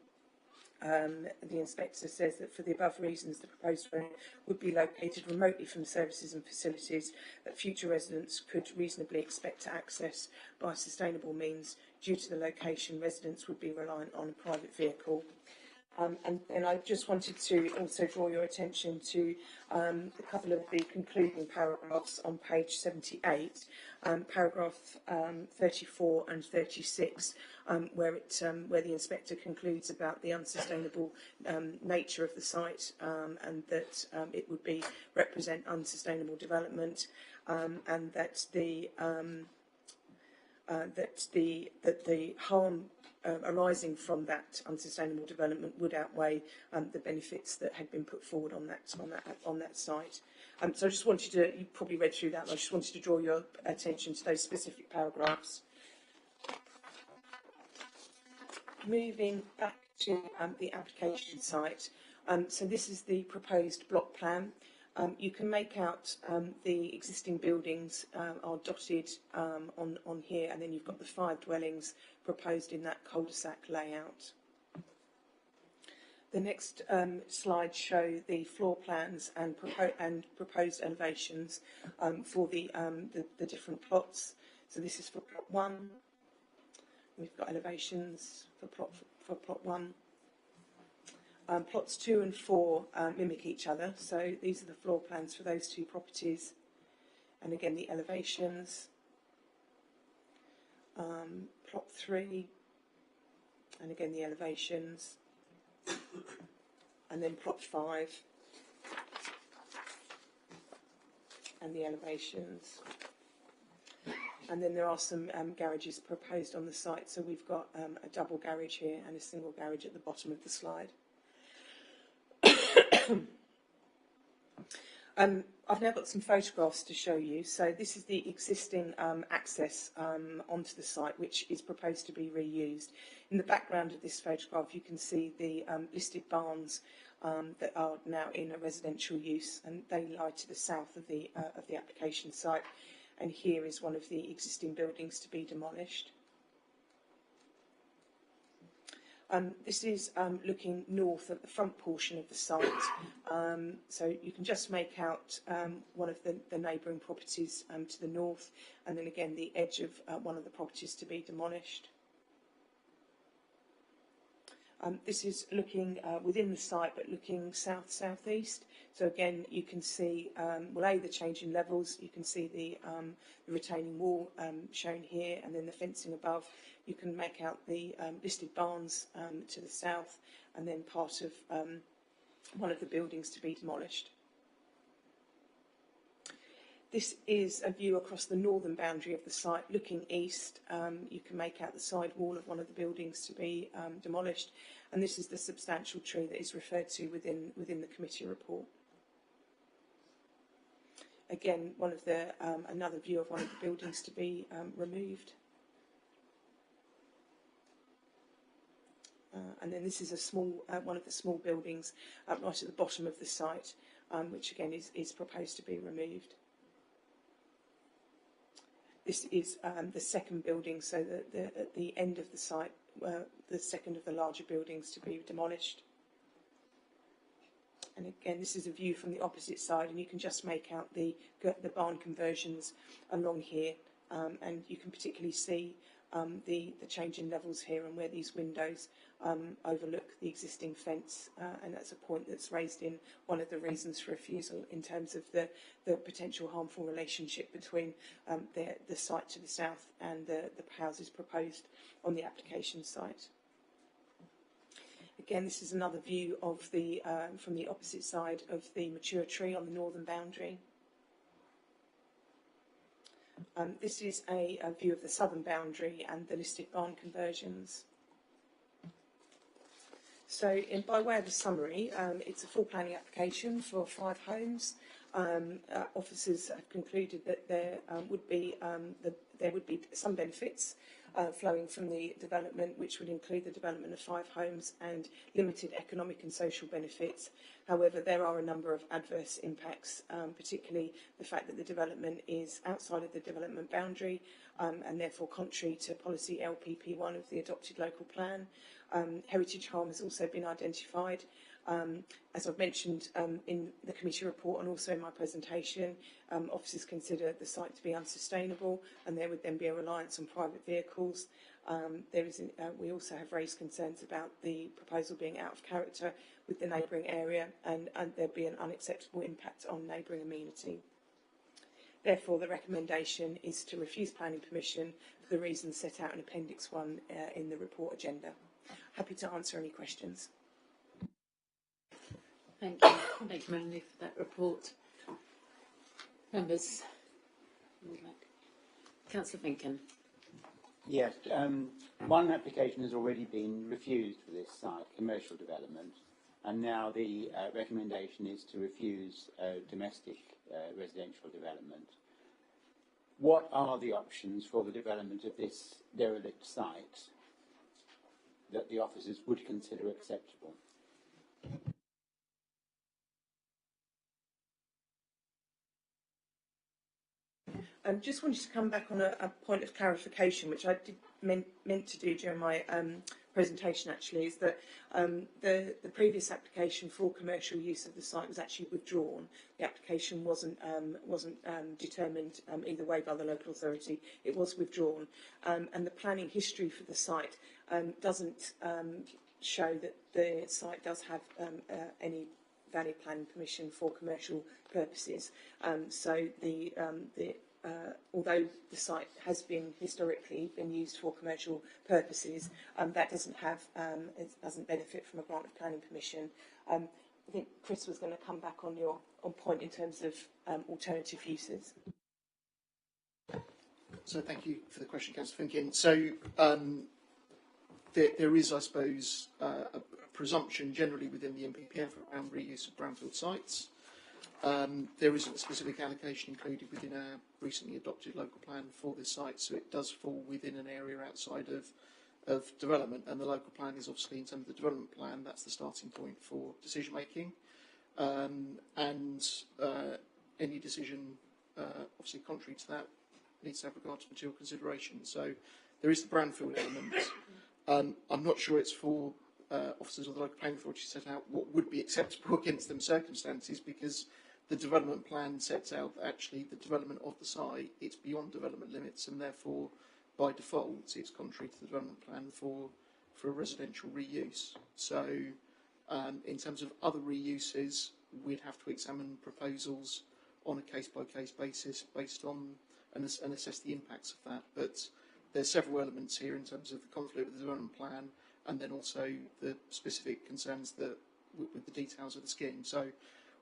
the inspector says that for the above reasons, the proposed road would be located remotely from services and facilities that future residents could reasonably expect to access by sustainable means. Due to the location, residents would be reliant on a private vehicle. And I just wanted to also draw your attention to a couple of the concluding paragraphs on page 78, paragraph 34 and 36, where the inspector concludes about the unsustainable nature of the site, and that it would represent unsustainable development, and that the harm arising from that unsustainable development would outweigh the benefits that had been put forward on that site. So I just wanted to, you probably read through that, I just wanted to draw your attention to those specific paragraphs. Moving back to the application site, so this is the proposed block plan. You can make out the existing buildings are dotted on here, and then you've got the 5 dwellings proposed in that cul-de-sac layout. The next slides show the floor plans and proposed elevations for the different plots. So this is for plot 1. We've got elevations for plot 1. Plots 2 and 4 mimic each other, so these are the floor plans for those 2 properties, and again the elevations. Plot 3, and again the elevations, and then plot 5, and the elevations. And then there are some garages proposed on the site, so we've got a double garage here and a single garage at the bottom of the slide. I've now got some photographs to show you. So this is the existing access onto the site, which is proposed to be reused. In the background of this photograph, you can see the listed barns that are now in a residential use, and they lie to the south of the application site. And here is one of the existing buildings to be demolished. This is looking north at the front portion of the site, so you can just make out one of the neighbouring properties to the north, and then again the edge of one of the properties to be demolished. This is looking within the site, but looking south-southeast. So again, you can see, the change in levels. You can see the retaining wall shown here, and then the fencing above. You can make out the listed barns to the south, and then part of one of the buildings to be demolished. This is a view across the northern boundary of the site, looking east. You can make out the side wall of one of the buildings to be demolished, and this is the substantial tree that is referred to within the committee report. Again, another view of one of the buildings to be removed. And then this is one of the small buildings right at the bottom of the site, which again is proposed to be removed. This is the second building, so at the end of the site, the second of the larger buildings to be demolished. And again, this is a view from the opposite side, and you can just make out the barn conversions along here, and you can particularly see the change in levels here and where these windows overlook the existing fence, and that's a point that's raised in one of the reasons for refusal in terms of the potential harmful relationship between the site to the south and the houses proposed on the application site. Again, this is another view of the from the opposite side of the mature tree on the northern boundary. This is a view of the southern boundary and the listed barn conversions. So, by way of a summary, it's a full planning application for 5 homes. Officers have concluded that there would be some benefits flowing from the development, which would include the development of 5 homes and limited economic and social benefits. However, there are a number of adverse impacts, particularly the fact that the development is outside of the development boundary and therefore contrary to policy LPP1 of the adopted local plan. Heritage harm has also been identified. As I've mentioned in the committee report and also in my presentation, officers consider the site to be unsustainable, and there would then be a reliance on private vehicles. We also have raised concerns about the proposal being out of character with the neighbouring area, and there'd be an unacceptable impact on neighbouring amenity. Therefore, the recommendation is to refuse planning permission for the reasons set out in Appendix 1 in the report agenda. Happy to answer any questions. Thank you. Thank you, Manley, for that report. Members, Councillor Finken. Yes, one application has already been refused for this site, commercial development, and now the recommendation is to refuse domestic residential development. What are the options for the development of this derelict site that the officers would consider acceptable? Just wanted to come back on a point of clarification, which I meant to do during my presentation. Actually, is that the previous application for commercial use of the site was actually withdrawn. The application wasn't determined either way by the local authority. It was withdrawn, and the planning history for the site doesn't show that the site does have any valid planning permission for commercial purposes. So although the site has been historically been used for commercial purposes, that doesn't benefit from a grant of planning permission. I think Chris was going to come back on point in terms of alternative uses. So thank you for the question, Councillor Finkin. So there is, I suppose, a presumption generally within the NPPF around reuse of brownfield sites. There isn't a specific allocation included within our recently adopted local plan for this site, so it does fall within an area outside of development, and the local plan is obviously, in terms of the development plan, that's the starting point for decision making, and any decision obviously contrary to that needs to have regard to material consideration. So there is the brownfield element. I'm not sure it's for officers of the local planning authority to set out what would be acceptable against them circumstances, because the development plan sets out that actually the development of the site, it's beyond development limits, and therefore by default it's contrary to the development plan for a residential reuse. So in terms of other reuses, we'd have to examine proposals on a case-by-case basis based on and assess the impacts of that. But there's several elements here in terms of the conflict with the development plan, and then also the specific concerns that with the details of the scheme. So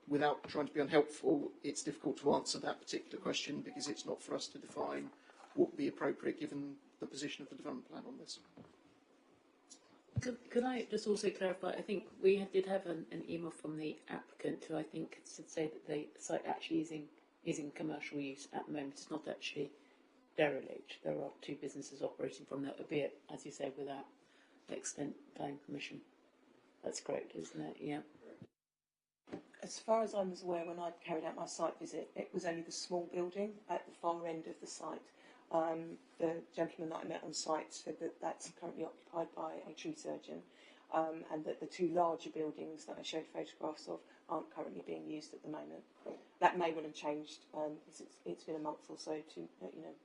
without trying to be unhelpful, it's difficult to answer that particular question because it's not for us to define what would be appropriate given the position of the development plan on this. Could I just also clarify? I think we did have an email from the applicant who I think said that the site actually is in commercial use at the moment. It's not actually derelict. There are 2 businesses operating from there, albeit, as you say, without extent planning permission. That's correct, isn't it? Yeah. As far as I was aware, when I carried out my site visit, it was only the small building at the far end of the site The gentleman that I met on site said that that's currently occupied by a tree surgeon, and that the two larger buildings that I showed photographs of aren't currently being used at the moment. That may well have changed, because it's been a month or so to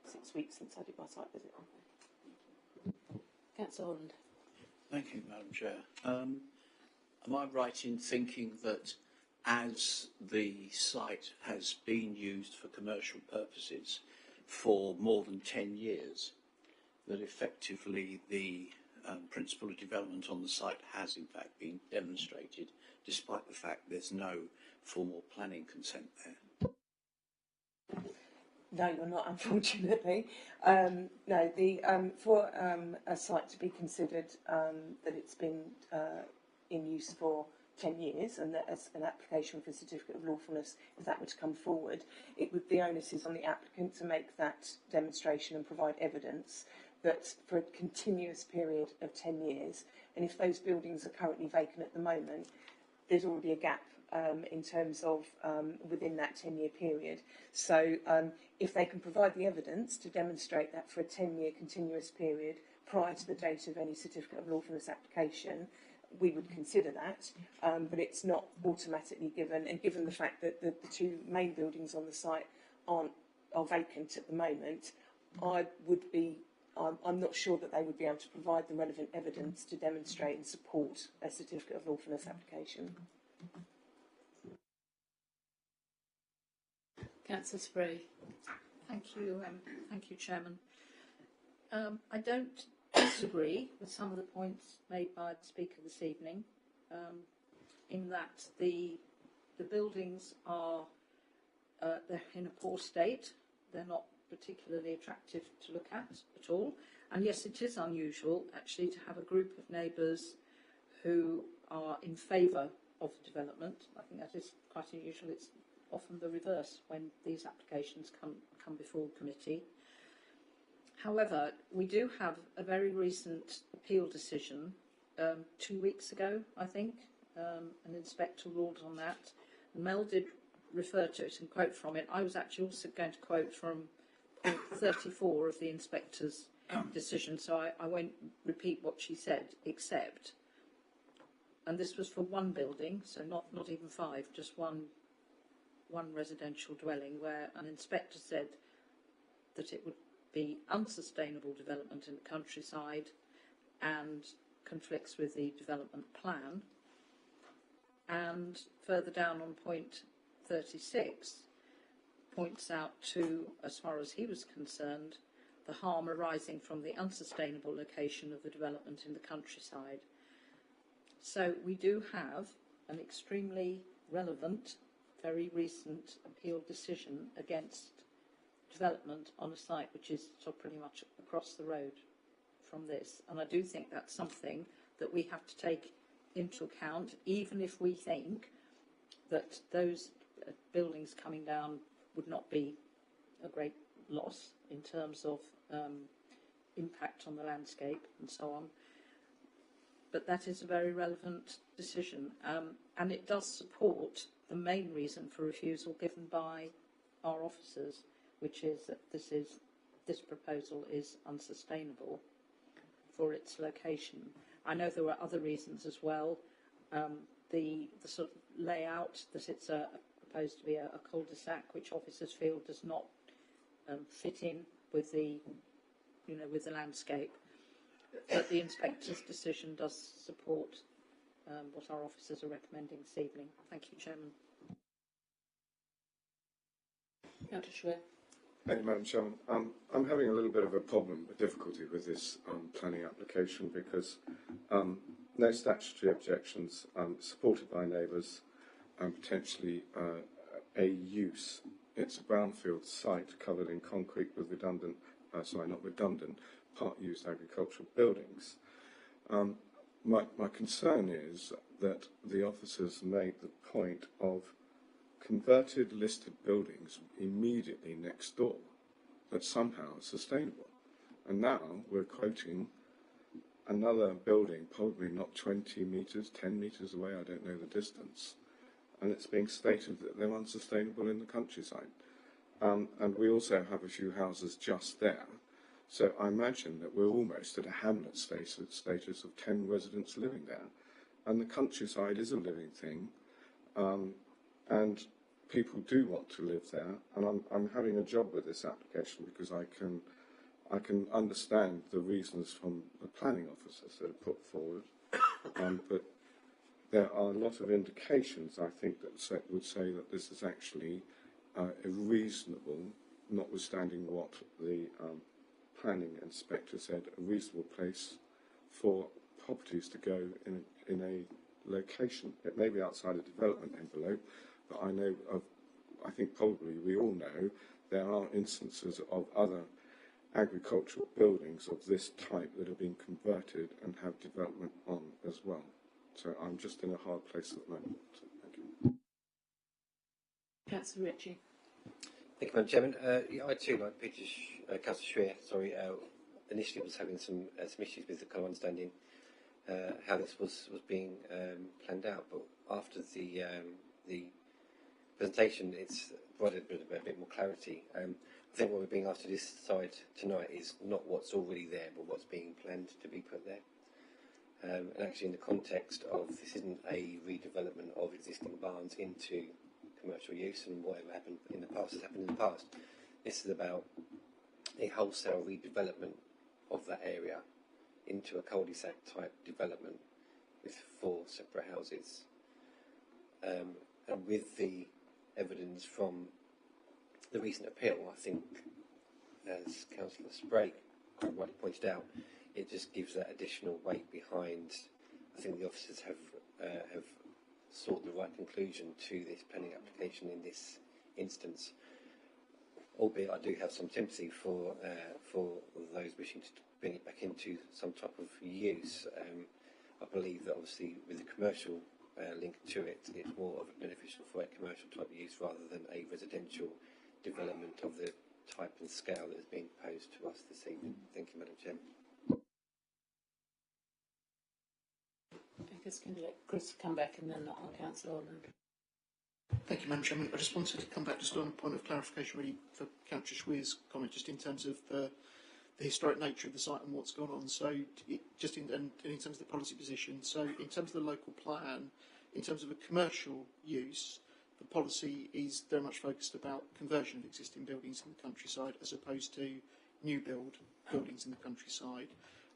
6 weeks since I did my site visit. Councillor Holland. Thank you, Madam Chair. Am I right in thinking that as the site has been used for commercial purposes for more than 10 years, that effectively the principle of development on the site has in fact been demonstrated, despite the fact there's no formal planning consent there? No, you're not, unfortunately. No, for a site to be considered that it's been in use for 10 years, and that as an application for a certificate of lawfulness, if that were to come forward, the onus is on the applicant to make that demonstration and provide evidence that for a continuous period of 10 years, and if those buildings are currently vacant at the moment, there's already a gap in terms of within that 10-year period. So if they can provide the evidence to demonstrate that for a 10-year continuous period prior to the date of any certificate of lawfulness application, we would consider that, but it's not automatically given. And given the fact that the two main buildings on the site are vacant at the moment, I'm not sure that they would be able to provide the relevant evidence to demonstrate and support a certificate of lawfulness application. Councillor Spray. Thank you, Chairman. I don't disagree with some of the points made by the speaker this evening, in that the buildings are they're in a poor state. They're not particularly attractive to look at all. And yes, it is unusual actually to have a group of neighbours who are in favour of the development. I think that is quite unusual. It's often the reverse when these applications come before the committee. However, we do have a very recent appeal decision 2 weeks ago, I think. An inspector ruled on that. Mel did refer to it and quote from it. I was actually also going to quote from point 34 of the inspector's decision, so I won't repeat what she said, except, and this was for one building, so not even 5, just one residential dwelling, where an inspector said that it would be unsustainable development in the countryside and conflicts with the development plan. And further down on point 36, points out to, as far as he was concerned, the harm arising from the unsustainable location of the development in the countryside. So we do have an extremely relevant, very recent appeal decision against development on a site which is sort of pretty much across the road from this. And I do think that's something that we have to take into account, even if we think that those buildings coming down would not be a great loss in terms of impact on the landscape and so on. But that is a very relevant decision, and it does support the main reason for refusal given by our officers, which is that this proposal is unsustainable for its location. I know there were other reasons as well. The sort of layout, that it's proposed to be a cul-de-sac, which officers feel does not fit in with the landscape. But the inspector's decision does support what our officers are recommending this evening. Thank you, Chairman. Councillor Schwer. Thank you, Madam Chairman. I'm having a little bit of a problem, a difficulty with this planning application because no statutory objections, supported by neighbours, and potentially a use. It's a brownfield site covered in concrete with part-used agricultural buildings. My concern is that the officers made the point of converted listed buildings immediately next door that somehow are sustainable. And now we're quoting another building, probably not 20 metres, 10 metres away, I don't know the distance, and it's being stated that they're unsustainable in the countryside. And we also have a few houses just there, So I imagine that we're almost at a hamlet status of 10 residents living there. And the countryside is a living thing, and people do want to live there. And I'm having a job with this application because I can understand the reasons from the planning officers that are put forward, but there are a lot of indications, I think, that would say that this is actually a reasonable, notwithstanding what the planning inspector said, a reasonable place for properties to go in a location. It may be outside a development envelope, but I think probably we all know there are instances of other agricultural buildings of this type that have been converted and have development on as well. So I'm just in a hard place at the moment. So thank you. Councillor Ritchie. Thank you, Madam Chairman. I too, like Peter, Councillor Schreer, initially was having some issues with the kind of understanding how this was being planned out, but after the presentation, it's provided a bit more clarity. I think what we're being asked to decide tonight is not what's already there, but what's being planned to be put there. And actually, in the context of this isn't a redevelopment of existing barns into commercial use, and whatever happened in the past has happened in the past. This is about a wholesale redevelopment of that area into a cul-de-sac type development with 4 separate houses. And with the evidence from the recent appeal, I think, as Councillor Sprague quite rightly pointed out, it just gives that additional weight behind. I think the officers have sought the right conclusion to this planning application in this instance. Albeit, I do have some sympathy for those wishing to bring it back into some type of use. I believe that obviously with the commercial link to it, it's more of a beneficial for a commercial type of use rather than a residential development of the type and scale that is being proposed to us this evening. Thank you, Madam Chairman. I guess can let Chris come back and then I'll Councillor Holland. Thank you, Madam Chairman. I just wanted to come back just on a point of clarification really for Councillor Schreer's comment, just in terms of the historic nature of the site and what's gone on. So in terms of the policy position, so in terms of the local plan, in terms of a commercial use, the policy is very much focused about conversion of existing buildings in the countryside as opposed to new build buildings in the countryside.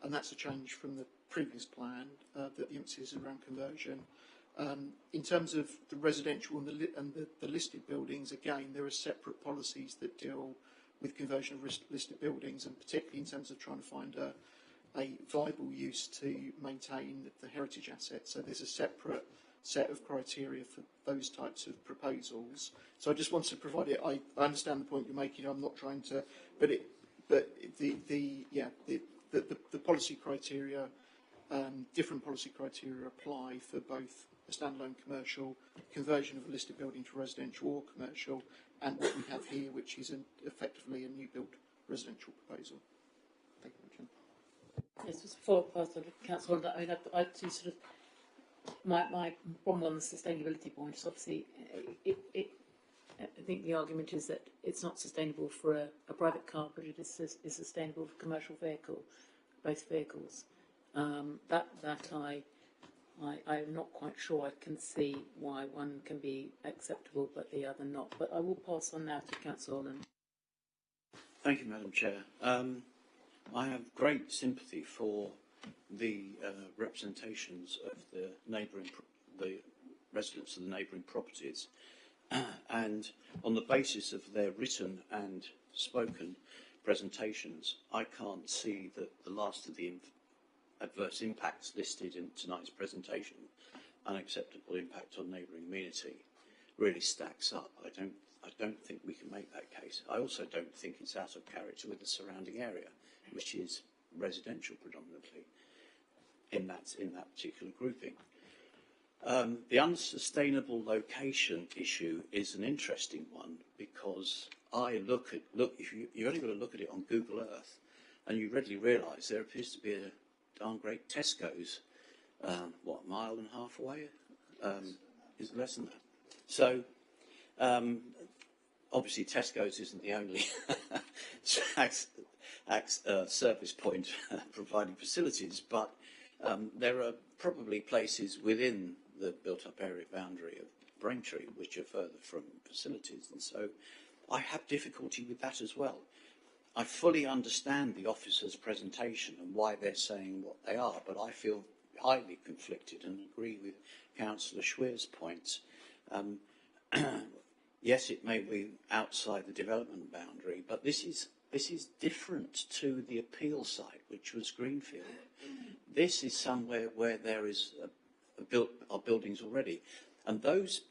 And that's a change from the previous plan that the emphasis is around conversion. In terms of the residential and the listed buildings, again, there are separate policies that deal with conversion of listed buildings, and particularly in terms of trying to find a viable use to maintain the heritage assets. So there's a separate set of criteria for those types of proposals. So I just wanted to provide it. I understand the point you're making. I'm not trying to, but the policy criteria, different policy criteria apply for both a standalone commercial, conversion of a listed building to residential or commercial, and what we have here, which is effectively a new build residential proposal. Thank you, Chairman. Yes, just before I pass on to Councillor Holland, I mean, I see sort of my problem on the sustainability point is obviously I think the argument is that it's not sustainable for a private car, but it is sustainable for commercial vehicle, both vehicles. I'm not quite sure I can see why one can be acceptable but the other not. But I will pass on now to Councillor Holland. Thank you, Madam Chair. I have great sympathy for the representations of the residents of the neighbouring properties, and on the basis of their written and spoken presentations, I can't see that the last of the adverse impacts listed in tonight's presentation, unacceptable impact on neighbouring amenity, really stacks up. I don't think we can make that case. I also don't think it's out of character with the surrounding area, which is residential predominantly in that particular grouping. The unsustainable location issue is an interesting one because you've only got to look at it on Google Earth, and you readily realise there appears to be a darn great Tesco's, a mile and a half away? Is it less than that? So, obviously Tesco's isn't the only service point providing facilities, but there are probably places within the built-up area boundary of Braintree which are further from facilities, and so I have difficulty with that as well. I fully understand the officers' presentation and why they're saying what they are, but I feel highly conflicted and agree with Councillor Schweer's points. Yes, it may be outside the development boundary, but this is different to the appeal site, which was Greenfield. This is somewhere where there is are buildings already, and those.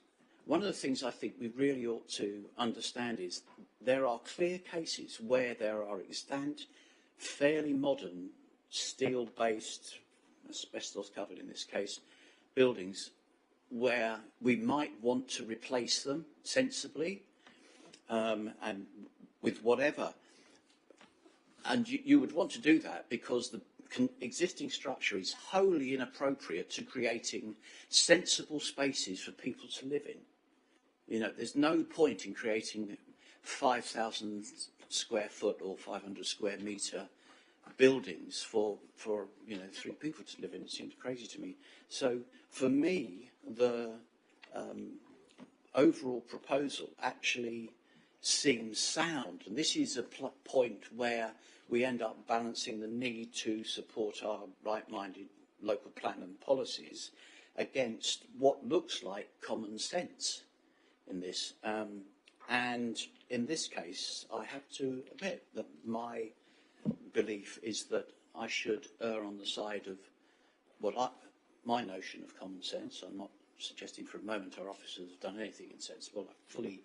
One of the things I think we really ought to understand is there are clear cases where there are extant, fairly modern, steel-based, asbestos-covered in this case, buildings where we might want to replace them sensibly and with whatever. And you would want to do that because the existing structure is wholly inappropriate to creating sensible spaces for people to live in. You know, there's no point in creating 5,000 square foot or 500 square metre buildings for 3 people to live in. It seems crazy to me. So for me, the overall proposal actually seems sound, and this is a point where we end up balancing the need to support our right-minded local plan and policies against what looks like common sense in this. And in this case, I have to admit that my belief is that I should err on the side of my notion of common sense. I'm not suggesting for a moment our officers have done anything insensible. I fully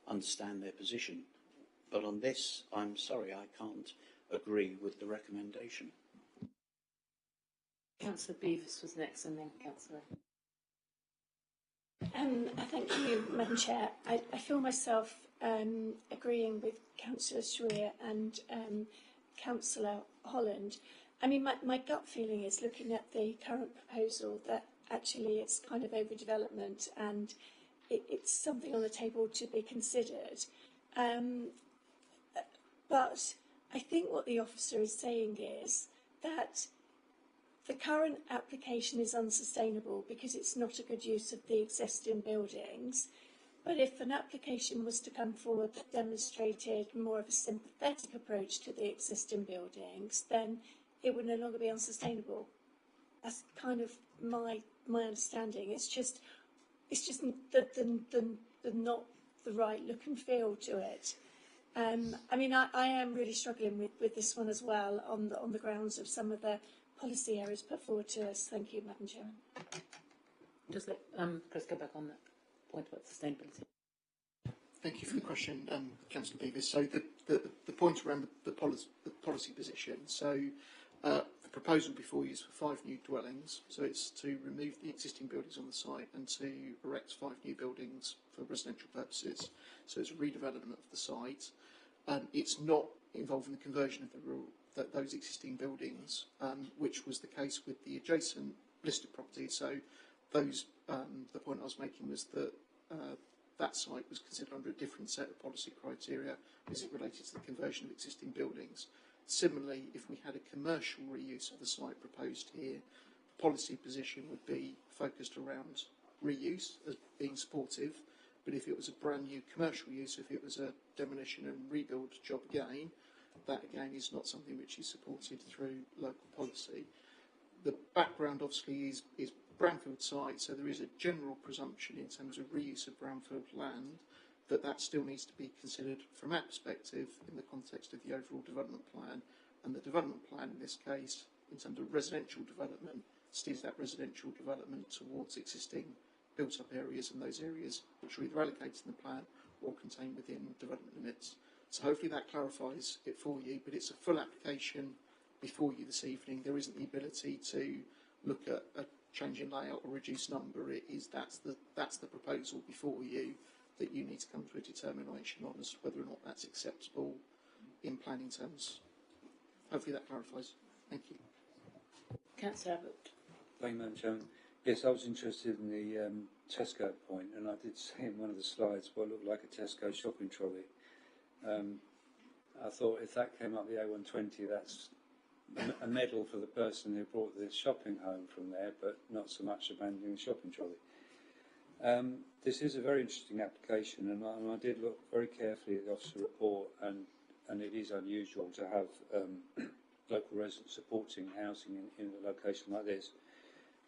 understand their position. But on this, I'm sorry, I can't agree with the recommendation. Councillor Beavis was next, and then Councillor. Thank you, Madam Chair. I feel myself agreeing with Councillor Schweer and Councillor Holland. I mean, my gut feeling is, looking at the current proposal, that actually it's kind of overdevelopment and it's something on the table to be considered. But I think what the officer is saying is that the current application is unsustainable because it's not a good use of the existing buildings. But if an application was to come forward that demonstrated more of a sympathetic approach to the existing buildings, then it would no longer be unsustainable. That's kind of my understanding. It's just the not the right look and feel to it. I mean, I am really struggling with this one as well on the grounds of some of the policy areas put forward to us. Thank you, Madam Chair. Just let Chris go back on that point about sustainability. Thank you for the question, Councillor Beavis. So the point around the policy position. So the proposal before you is for 5 new dwellings. So it's to remove the existing buildings on the site and to erect 5 new buildings for residential purposes. So it's a redevelopment of the site. It's not involving the conversion of those existing buildings, which was the case with the adjacent listed property. So those the point I was making was that that site was considered under a different set of policy criteria as it related to the conversion of existing buildings. Similarly, if we had a commercial reuse of the site proposed here, the policy position would be focused around reuse as being supportive, but if it was a brand new commercial use, if it was a demolition and rebuild job again, that again is not something which is supported through local policy. The background obviously is brownfield site, so there is a general presumption in terms of reuse of brownfield land that still needs to be considered from our perspective in the context of the overall development plan. And the development plan in this case, in terms of residential development, steers that residential development towards existing built-up areas and those areas which are either allocated in the plan or contained within development limits. So hopefully that clarifies it for you, but it's a full application before you this evening. There isn't the ability to look at a change in layout or reduced number. That's the proposal before you that you need to come to a determination on as to whether or not that's acceptable in planning terms. Hopefully that clarifies. Thank you. Councillor Abbott. Thank you, Madam Chairman. Yes, I was interested in the Tesco point, and I did see in one of the slides what looked like a Tesco shopping trolley. I thought if that came up the A120, that's a medal for the person who brought the shopping home from there, but not so much abandoning the shopping trolley. This is a very interesting application, and I did look very carefully at the officer report, and it is unusual to have local residents supporting housing in a location like this.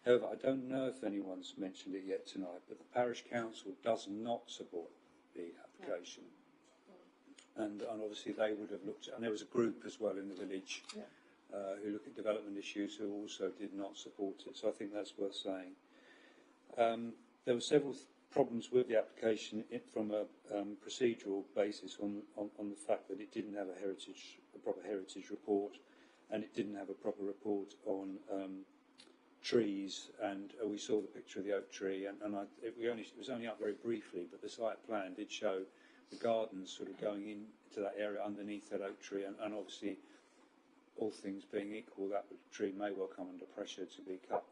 However, I don't know if anyone's mentioned it yet tonight, but the parish council does not support the application. And obviously they would have looked at, and there was a group as well in the village who look at development issues who also did not support it. So I think that's worth saying. There were several problems with the application from a procedural basis on the fact that it didn't have a proper heritage report, and it didn't have a proper report on trees. And we saw the picture of the oak tree, and it was only up very briefly, but the site plan did show the gardens sort of going into that area underneath that oak tree, and obviously, all things being equal, that tree may well come under pressure to be cut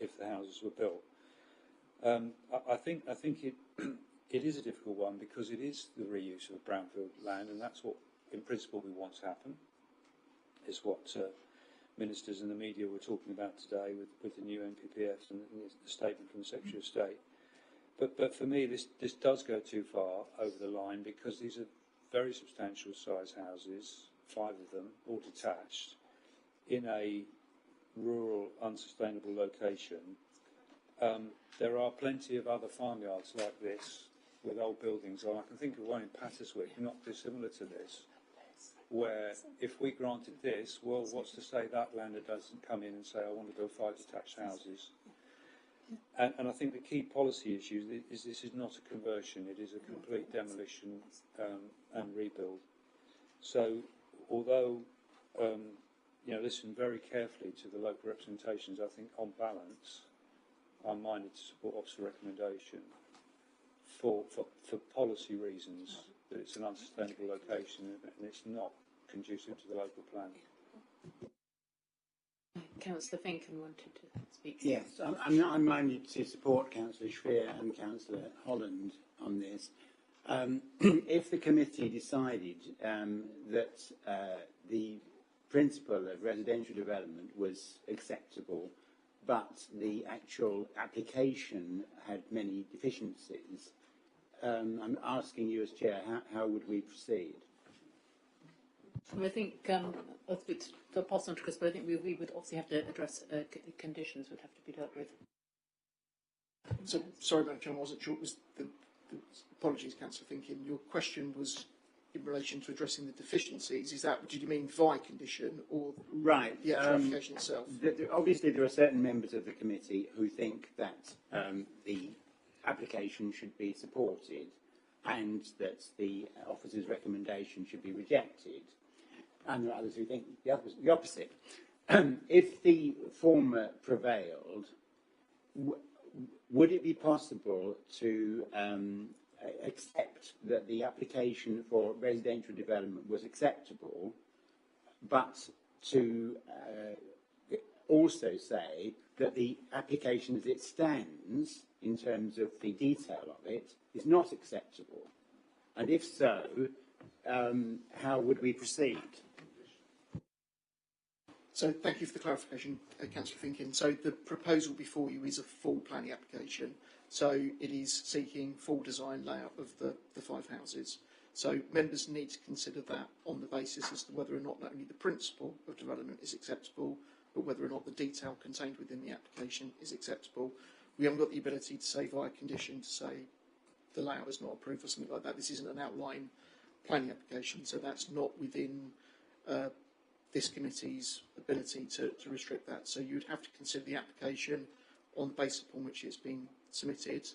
if the houses were built. I think it it is a difficult one because it is the reuse of brownfield land, and that's what, in principle, we want to happen. It's what ministers and the media were talking about today with the new NPPF and the statement from the Secretary of State. But for me, this does go too far over the line because these are very substantial size houses, 5 of them, all detached, in a rural, unsustainable location. There are plenty of other farmyards like this with old buildings. I can think of one in Patterswick, not dissimilar to this, where if we granted this, well, what's to say that landlord doesn't come in and say, I want to build 5 detached houses? And I think the key policy issue is this is not a conversion, it is a complete demolition and rebuild. So although, listen very carefully to the local representations, I think on balance, I'm minded to support Officer recommendation for policy reasons, that it's an unsustainable location and it's not conducive to the local plan. Councillor Finken wanted to speak. Yes, I'm minded to support Councillor Schreer and Councillor Holland on this. If the committee decided that the principle of residential development was acceptable, but the actual application had many deficiencies, I'm asking you as Chair, how would we proceed? I think I'll speak to Apostle and Chris, but I think we would obviously have to address conditions would have to be dealt with. So, sorry, Madam Chairman, I wasn't sure it was the apologies, Councillor Finkin. Your question was in relation to addressing the deficiencies. Is that, did you mean by condition or right, the actual application itself? Obviously, there are certain members of the committee who think that the application should be supported and that the officer's recommendation should be rejected. And there are others who think the opposite. If the former prevailed, would it be possible to accept that the application for residential development was acceptable, but to also say that the application as it stands, in terms of the detail of it, is not acceptable? And if so, how would we proceed? So thank you for the clarification, Councillor Finkin. So the proposal before you is a full planning application. So it is seeking full design layout of the 5 houses. So members need to consider that on the basis as to whether or not only the principle of development is acceptable, but whether or not the detail contained within the application is acceptable. We haven't got the ability to say via condition to say the layout is not approved or something like that. This isn't an outline planning application, so that's not within this committee's ability to restrict that. So you'd have to consider the application on the basis upon which it's been submitted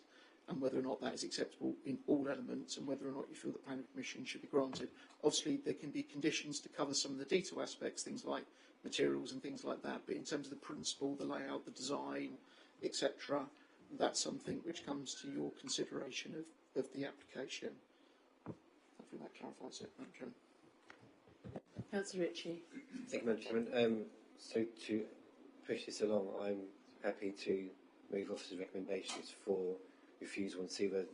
and whether or not that is acceptable in all elements and whether or not you feel that planning permission should be granted. Obviously, there can be conditions to cover some of the detail aspects, things like materials and things like that, but in terms of the principle, the layout, the design, etc., that's something which comes to your consideration of the application. Hopefully that clarifies it, Madam Chairman. Councillor Ritchie. Thank you, Madam Chairman. So to push this along, I'm happy to move officers' recommendations for refusal and see whether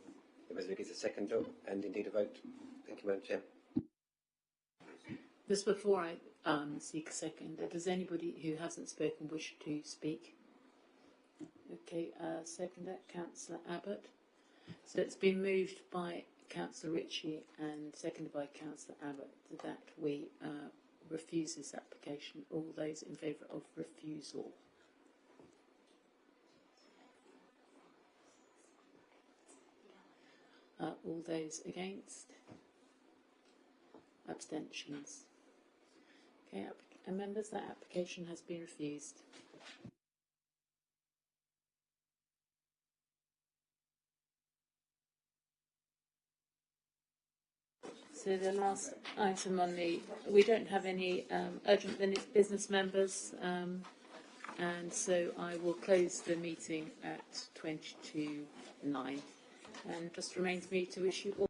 it gets a second and indeed a vote. Thank you, Madam Chair. Just before I seek a second, does anybody who hasn't spoken wish to speak? Okay, seconder, Councillor Abbott. So it's been moved by Councillor Ritchie and seconded by Councillor Abbott that we refuse this application. All those in favour of refusal? All those against? Abstentions? Okay, members, that application has been refused. So the last item on we don't have any urgent business, members, and so I will close the meeting at 9:22, and just remains me to wish you all